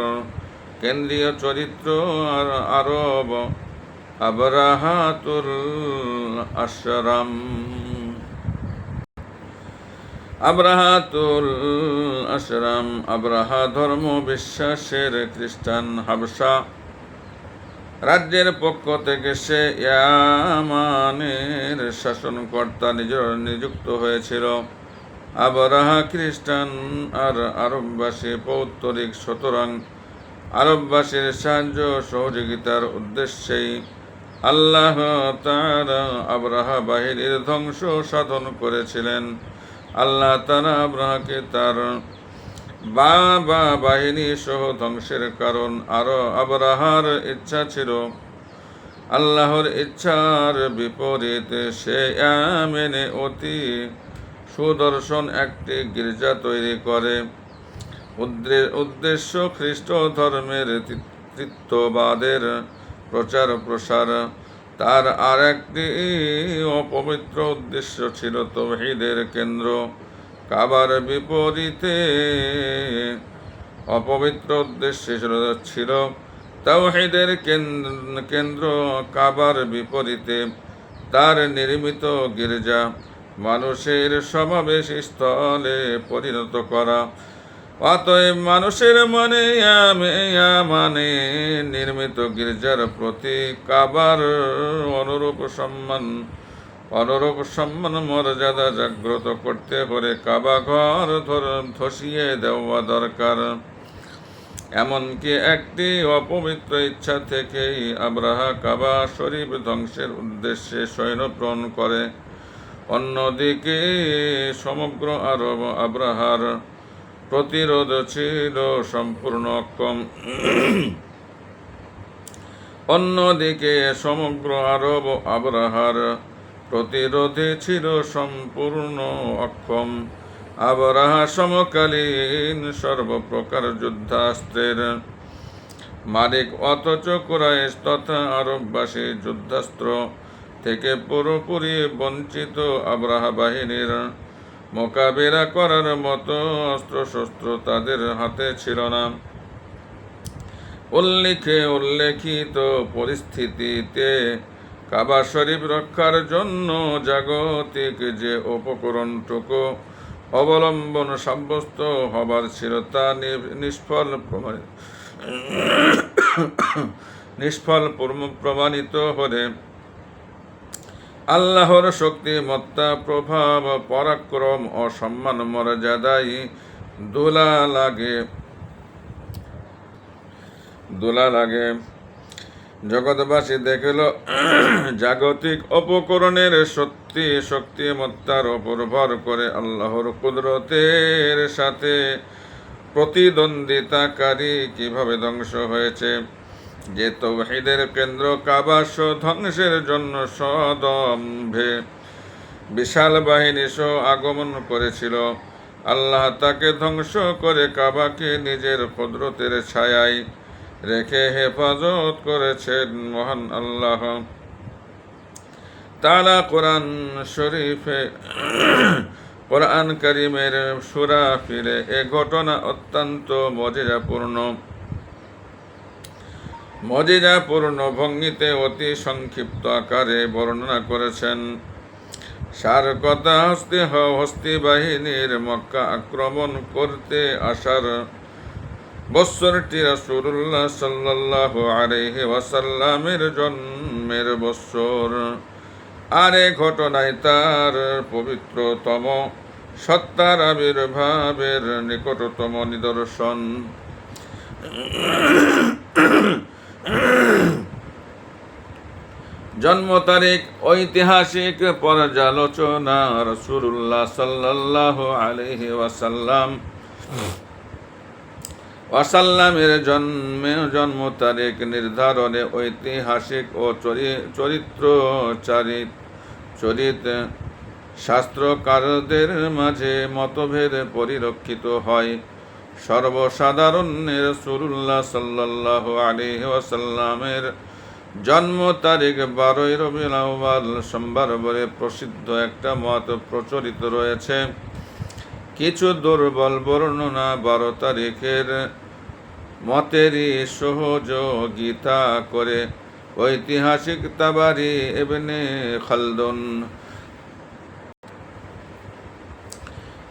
[SPEAKER 1] কেন্দ্রীয় চরিত্র আরব আবরাহাতুল আশরাম আবরাহা ধর্ম বিশ্বাসের খ্রিস্টান হাবশা রাজ্যের পক্ষ থেকে সে ইয়ামানের শাসনকর্তা নিযুক্ত হয়েছিল। আবরাহা খ্রিস্টান আর আরববাসী পৌত্তলিক, সুতরাং আরববাসীর সাহায্য সহযোগিতার উদ্দেশ্যেই আল্লাহ তাআলা আবরাহা বাহিনীর ধ্বংস সাধন করেছিলেন। আল্লাহ তাআলা আবরাহাকে তার বাহিনী সহ ধ্বংসের কারণ আরো আবরাহার ইচ্ছা ছিল। আল্লাহর ইচ্ছার বিপরীতে সে ইয়ামেনে অতি সুদর্শন একটি গির্জা তৈরি করে। উদ্দেশ্য খ্রিস্ট ধর্মের তৃতীয়বাদের প্রচার প্রসার। তার আর একটি অপবিত্র উদ্দেশ্য ছিল তাওহীদের কেন্দ্র। কাবার বিপরীতে অপবিত্র উদ্দেশ্য ছিল তাওহীদের কেন্দ্র। কাবার বিপরীতে তার নির্মিত গির্জা মানুষের সমাবেশ স্থলে পরিণত করা। অতএব মানুষের মানে নির্মিত গির্জার প্রতি কাবার অনুরূপ সম্মান মর্যাদা জাগ্রত করতে হলে কাবা ঘর ধসিয়ে দেওয়া দরকার। এমনকি একটি অপবিত্র ইচ্ছা থেকেই আবরাহা কাবা শরীফ ধ্বংসের উদ্দেশ্যে সৈন্য প্রেরণ করে। অন্যদিকে সমগ্র আরব আবরাহার প্রতিরোধ ছিল সম্পূর্ণ অক্ষম। অন্যদিকে সমগ্র আরব আবরাহার প্রতিরোধে ছিল সম্পূর্ণ অক্ষম। আবরাহা সমকালীন সর্বপ্রকার যুদ্ধাস্ত্রের মালিক, অথচ কুরাইশ তথা আরববাসী যুদ্ধাস্ত্র থেকে পুরোপুরি বঞ্চিত। আবরাহা বাহিনীর মোকাবিলা করার মতো অস্ত্রশস্ত্র তাদের হাতে ছিল না। উল্লেখিত পরিস্থিতিতে কাবা শরীফ রক্ষার জন্য জাগতিক যে উপকরণটুকু অবলম্বন সাব্যস্ত হবার ছিল তা নিষ্ফল প্রমাণিত হলে আল্লাহর শক্তিমত্তা, প্রভাব, পরাক্রম ও সম্মান মর্যাদায় দোলা লাগে। জগৎবাসী দেখিল জাগতিক উপকরণের শক্তিমত্তার ওপর ভর করে আল্লাহর কুদরতের সাথে প্রতিদ্বন্দ্বিতাকারী কিভাবে ধ্বংস হয়েছে। যে তাওহীদের কেন্দ্র কাবা ধ্বংসের জন্য সদম্ভে বিশাল বাহিনী সহ আগমন করেছিল, আল্লাহ তাকে ধ্বংস করে কাবাকে নিজের কুদরতের ছায়ায় রেখে হেফাজত করেছেন মহান আল্লাহ তাআলা। কোরআন কারীমের সূরা ফিলে এ ঘটনা অত্যন্ত মজিজাপূর্ণ ভঙ্গিতে অতি সংক্ষিপ্ত আকারে বর্ণনা করেছেন। সার কথা, হস্তি বাহিনীর মক্কা আক্রমণ করতে আসার বৎসরটি রাসূলুল্লাহ সাল্লাল্লাহু আলাইহি ওয়াসাল্লামের জন্মের বৎসর। আর এ ঘটনায় তার পবিত্রতম সত্তার আবির্ভাবের নিকটতম নিদর্শন। জন্ম তারিখ ঐতিহাসিক পর্যালোচনা। রাসূলুল্লাহ সাল্লাল্লাহু আলাইহি ওয়াসাল্লামের জন্ম তারিখ নির্ধারণে ঐতিহাসিক ও চরিত শাস্ত্রকারদের মাঝে মতভেদ পরিলক্ষিত হয়। সর্বসাধারণে রাসূলুল্লাহ সাল্লাল্লাহু আলাইহি ওয়াসাল্লামের জন্ম তারিখ 12 রবিউল আউয়াল সোমবার বলে প্রসিদ্ধ একটা মত প্রচলিত রয়েছে। কিছু দুর্বল বর্ণনা 12 তারিখের মতেরই সহযোগিতা করে। ঐতিহাসিক তাবারি ইবনে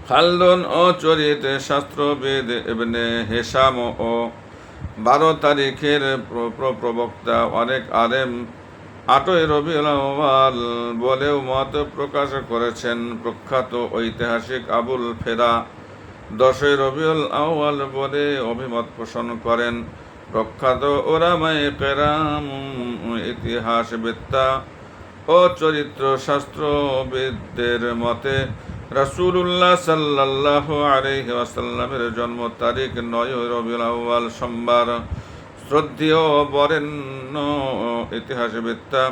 [SPEAKER 1] খালদুন ও চরিত শাস্ত্রবিদ ইবনে হিশাম ও 12 তারিখের প্রবক্তা অনেক আলেম 8 রবিউল আউয়াল বলেও মত প্রকাশ করেছেন। প্রখ্যাত ঐতিহাসিক আবুল ফেরা 10 রবিউল আউয়াল বলে অভিমত পোষণ করেন। প্রখ্যাত উলামায়ে কেরাম, ইতিহাসবেত্তা ও চরিত্র শাস্ত্রবিদদের মতে রাসূলুল্লাহ সাল্লাল্লাহু আলাইহি ওয়াসাল্লামের জন্ম তারিখ 9 রবিউল আউয়াল সোমবার। শ্রদ্ধেয় বরেণ্য ইতিহাসবেত্তা,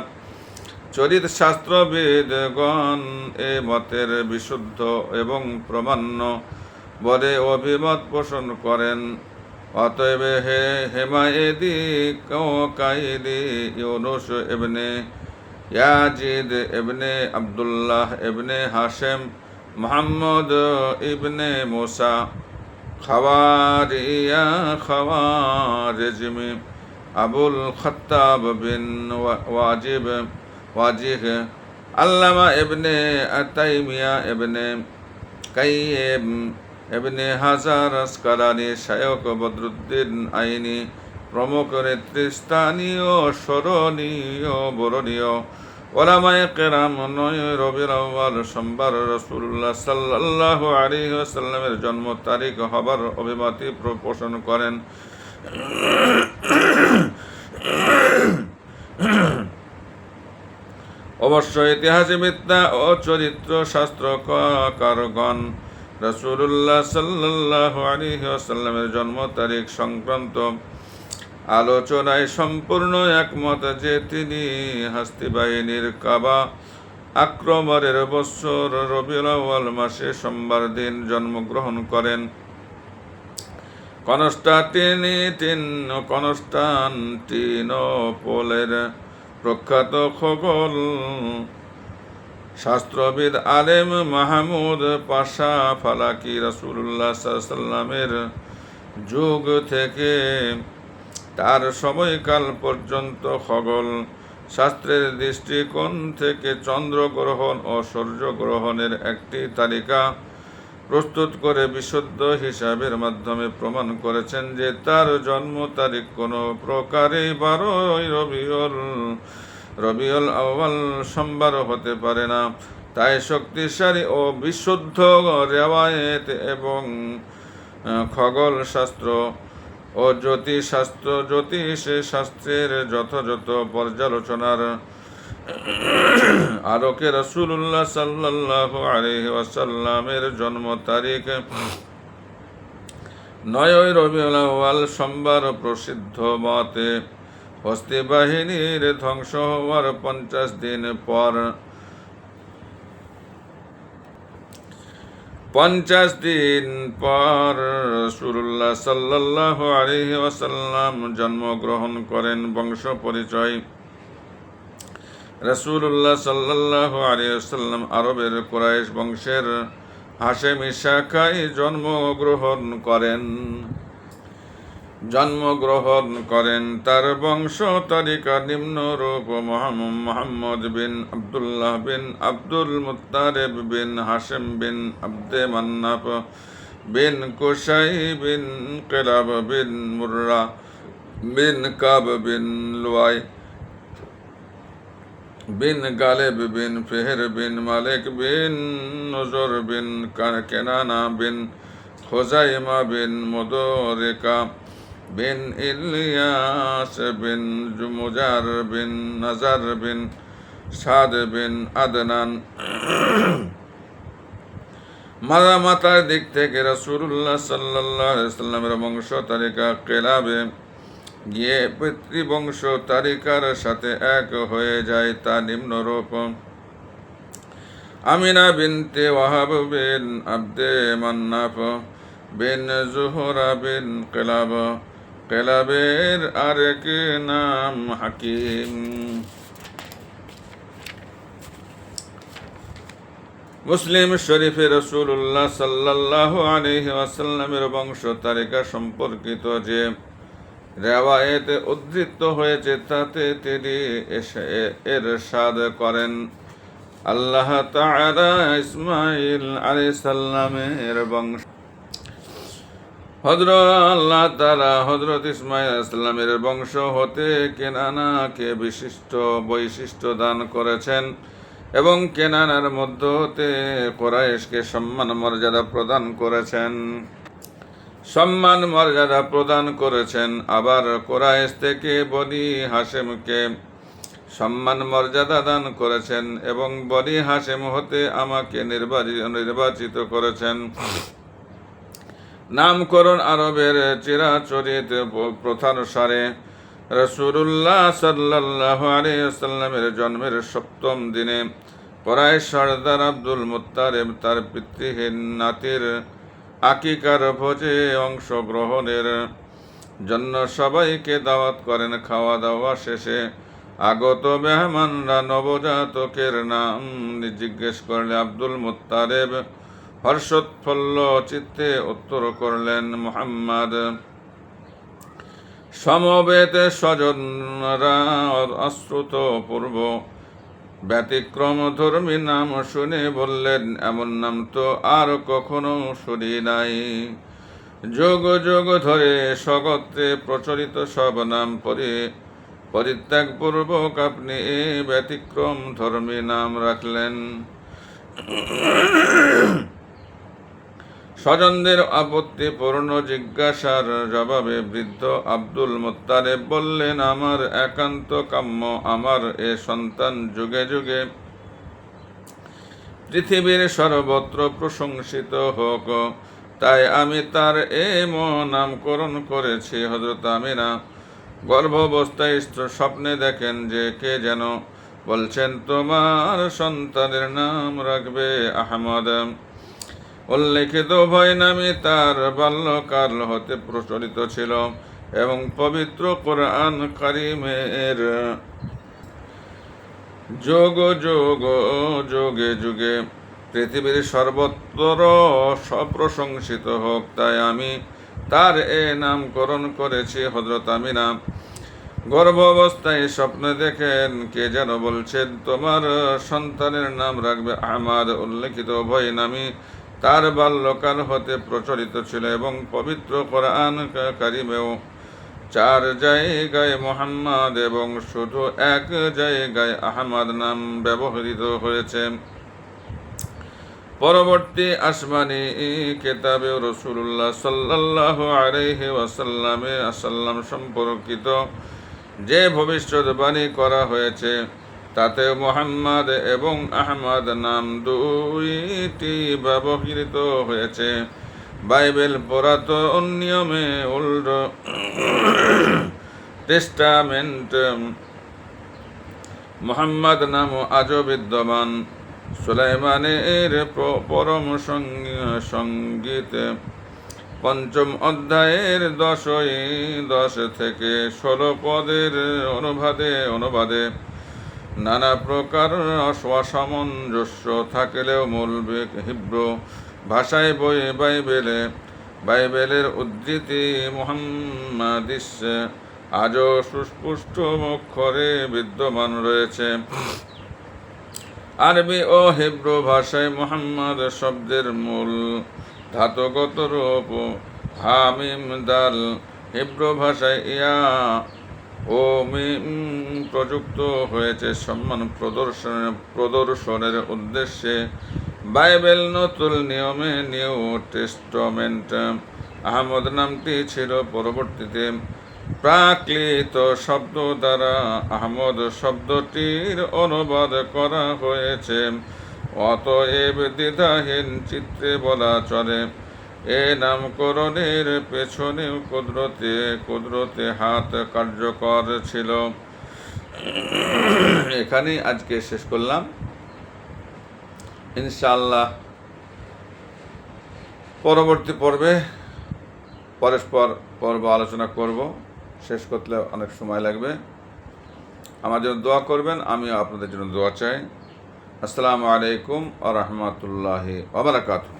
[SPEAKER 1] চরিত শাস্ত্রবিদগণ এ মতের বিশুদ্ধ এবং প্রমাণ্য বলে অভিমত পোষণ করেন। অতএব হেমায়েদি কাইদি ইউনুস ইবনে ইয়াজিদ ইবনে আব্দুল্লাহ ইবনে হাশেম, মুহাম্মদ ইবনে মুসা খাওয়ারিজমি, আবুল খাত্তাব বিন ওয়াজিহ, আল্লামা ইবনে তাইমিয়া ইবনে কাইয়িম ইবনে হাজার আসকালানি, শায়খ বদরুদ্দিন আইনি প্রমুখ নেতৃস্থানীয় স্মরণীয় বরণীয় ওলামায়ে কেরাম 9 রবিউল আউয়াল সোমবার রাসূলুল্লাহ সাল্লাল্লাহু আলাইহি ওয়াসাল্লামের জন্ম তারিখ হবার অভিমতি পোষণ করেন। অবশ্য ইতিহাসবিদ্যা ও চরিত্র শাস্ত্রকারগণ রাসূলুল্লাহ সাল্লাল্লাহু আলাইহি ওয়াসাল্লামের জন্ম তারিখ সংক্রান্ত আলোচনায় সম্পূর্ণ একমত যে তিনি হাস্তি বাহিনীর কাবা আক্রমণের বৎসর রবিউল আউয়াল মাসে সোমবার দিন জন্মগ্রহণ করেন। কনস্টান্টিনোপলের প্রখ্যাত খগোল শাস্ত্রবিদ আলেম মাহমুদ পাশা ফালাকি রাসূলুল্লাহ সাল্লাল্লাহু আলাইহি ওয়াসাল্লামের যুগ থেকে তার সময়কাল পর্যন্ত খগোল শাস্ত্রের দৃষ্টিকোণ থেকে চন্দ্রগ্রহণ ও সূর্যগ্রহণের একটি তালিকা প্রস্তুত করে বিশুদ্ধ হিসাবের মাধ্যমে প্রমাণ করেছেন যে তার জন্ম তারিখ কোনো প্রকারেই 12 রবিউল আউয়াল সোমবার হতে পারে না। তাই শক্তিশালী ও বিশুদ্ধ রেওয়ায়েত এবং খগোল শাস্ত্র ও জ্যোতিষ শাস্ত্রের যথাযথ পর্যালোচনার আলোকে রাসূলুল্লাহ সাল্লাল্লাহু আলাইহি ওয়াসাল্লামের জন্ম তারিখ 9 রবিউল আউয়াল সোমবার প্রসিদ্ধ মতে হস্তি বাহিনীর ধ্বংস হওয়ার 50 দিন পর রাসূলুল্লাহ সাল্লাল্লাহু আলাইহি ওয়াসাল্লাম জন্মগ্রহণ করেন। বংশ পরিচয়। রাসূলুল্লাহ সাল্লাল্লাহু আলাইহি ওয়াসাল্লাম আরবের কুরাইশ বংশের হাশেমি শাখায় জন্মগ্রহণ করেন। তার বংশ তালিকা নিম্নরূপ: মুহাম্মদ বিন আব্দুল্লাহ বিন আব্দুল মুত্তালিব বিন হাশেম বিন আব্দে মান্নাফ বিন কুসাই বিন কিলাব বিন মুররা বিন কাব বিন লুয়াই বিন গালেব বিন ফিহর বিন মালিক বিন নুজর বিন কেনানা বিন খুজাইমা বিন মুদরিকা বিন ইলিয়াস বিন মুজার বিন নাজার বিন সাদ বিন আদনান। মাতার দিক থেকে রাসূলুল্লাহ সাল্লাল্লাহু আলাইহি ওয়াসাল্লামের বংশ তালিকা কেলাবে গিয়ে পিতৃবংশ তালিকার সাথে এক হয়ে যায়। তা নিম্নরূপ: আমিনা বিনতে ওয়াহাব বিন আব্দে মান্নাফ বিন জুহরা বিন কিলাব। কিলাবের আরেক নাম হাকিম। মুসলিম শরীফে রাসূলুল্লাহ সাল্লাল্লাহু আলাইহি ওয়াসাল্লামের বংশ তালিকা সম্পর্কিত যে রেওয়ায়েত উদ্ধৃত হয়েছে তাতে তিনি ইরশাদ করেন, আল্লাহ তাআলা ইসমাঈল আলাইহিস সালামের বংশ হযরত ইসমাঈল আলাইহিস সালামের বংশ হতে কেনানাকে বিশিষ্ট বৈশিষ্ট্য দান করেছেন এবং কেনানার মধ্য হতে কুরাইশকে সম্মান মর্যাদা প্রদান করেছেন। আবার কুরাইশ থেকে বনি হাশেমকে সম্মান মর্যাদা দান করেছেন এবং বনি হাশেম হতে আমাকে নির্বাচিত করেছেন। নামকরণ আরবের চিরাচরিত প্রথানুসারে রাসূলুল্লাহ সাল্লাল্লাহু আলাইহি ওয়াসাল্লামের জন্মের 7ম দিনে কুরাইশ সরদার আব্দুল মুত্তালিব তার পিতৃহীন নাতির আকিকার ভোজে অংশগ্রহণের জন্য সবাইকে দাওয়াত করেন। খাওয়া দাওয়া শেষে আগত মেহমানরা নবজাতকের নাম জিজ্ঞেস করলে আব্দুল মুত্তালিব হর্ষোৎফুল্ল চিত্তে উত্তর করলেন, মুহাম্মদ। সমবেত স্বজনরা অশ্রুত পূর্ব ব্যতিক্রম ধর্মী নাম শুনে বললেন, এমন নাম তো আর কখনো শুনি নাই। যুগ যুগ ধরে স্বগোত্রে প্রচলিত সব নাম পরিত্যাগপূর্বক আপনি এই ব্যতিক্রম ধর্মী নাম রাখলেন। স্বজনদের আপত্তিপূর্ণ জিজ্ঞাসার জবাবে বৃদ্ধ আব্দুল মুত্তালিব বললেন, আমার একান্ত কাম্য আমার এ সন্তান যুগে যুগে পৃথিবীর সর্বত্র প্রশংসিত হোক, তাই আমি তার নামকরণ করেছি। হযরত আমিনা গর্ভাবস্থায় স্বপ্নে দেখেন যে কে যেন বলছেন, তোমার সন্তানের নাম রাখবে আহমদ। উল্লেখিত উভয় নামই তার বাল্যকাল হতে প্রচলিত ছিল এবং পবিত্র কোরআন কারিমের যুগে যুগে পৃথিবীর সর্বত্র সপ্রশংসিত হোক, তাই আমি তার এ নামকরণ করেছি হযরত আমিনা। গর্ভ অবস্থায় স্বপ্নে দেখেন কে যেন বলছেন, তোমার সন্তানের নাম রাখবে আহমদ। উল্লেখিত উভয় নামই তার বাল্যকাল হতে প্রচলিত ছিল এবং পবিত্র কোরআন কারিমেও 4 জায়গায় মুহাম্মদ এবং শুধু 1 জায়গায় আহমদ নাম ব্যবহৃত হয়েছে। পরবর্তী আসমানি কিতাবে রাসূলুল্লাহ সাল্লাল্লাহু আলাইহি ওয়াসাল্লাম সম্পর্কিত যে ভবিষ্যদ্বাণী করা হয়েছে তাতে মুহাম্মদ এবং আহমদ নাম দুইটি ব্যবহৃত হয়েছে। বাইবেল পুরাতন নিয়মে ওল্ড টেস্টামেন্ট মুহাম্মদ নাম আজও বিদ্যমান। সুলাইমানের পরম সঙ্গীত 5ম অধ্যায়ের 10 থেকে 16 পদের অনুবাদে নানা প্রকার অসামঞ্জস্য থাকলেও মূল হিব্রু ভাষায় বাইবেলের উদ্ধৃতি মুহাম্মাদিস আজও সুস্পষ্ট অক্ষরে বিদ্যমান রয়েছে। আরবি ও হিব্রু ভাষায় মুহাম্মদ শব্দের মূল ধাতুগত রূপ হামিম দাল। হিব্রু ভাষায় ইয়া ও মিম প্রযুক্ত হয়েছে সম্মান প্রদর্শনের উদ্দেশ্যে। বাইবেল নতুন নিয়মে নিউ টেস্টামেন্ট আহমদ নামটি ছিল পরবর্তীতে প্রাকৃত শব্দ দ্বারা আহমদ শব্দটির অনুবাদ করা হয়েছে। অতএব দ্বিধাহীন চিত্রে বলা চলে এ নামকরণের পেছনে কুদরতে হাত কার্যকর ছিল। এখানেই আজকে শেষ করলাম। ইনশাআল্লাহ পরবর্তী পর্ব আলোচনা করব। শেষ করতে অনেক সময় লাগবে। আমার জন্য দোয়া করবেন, আমিও আপনাদের জন্য দোয়া চাই। আসসালামু আলাইকুম ওয়া রাহমাতুল্লাহি ওয়া বারাকাতুহু।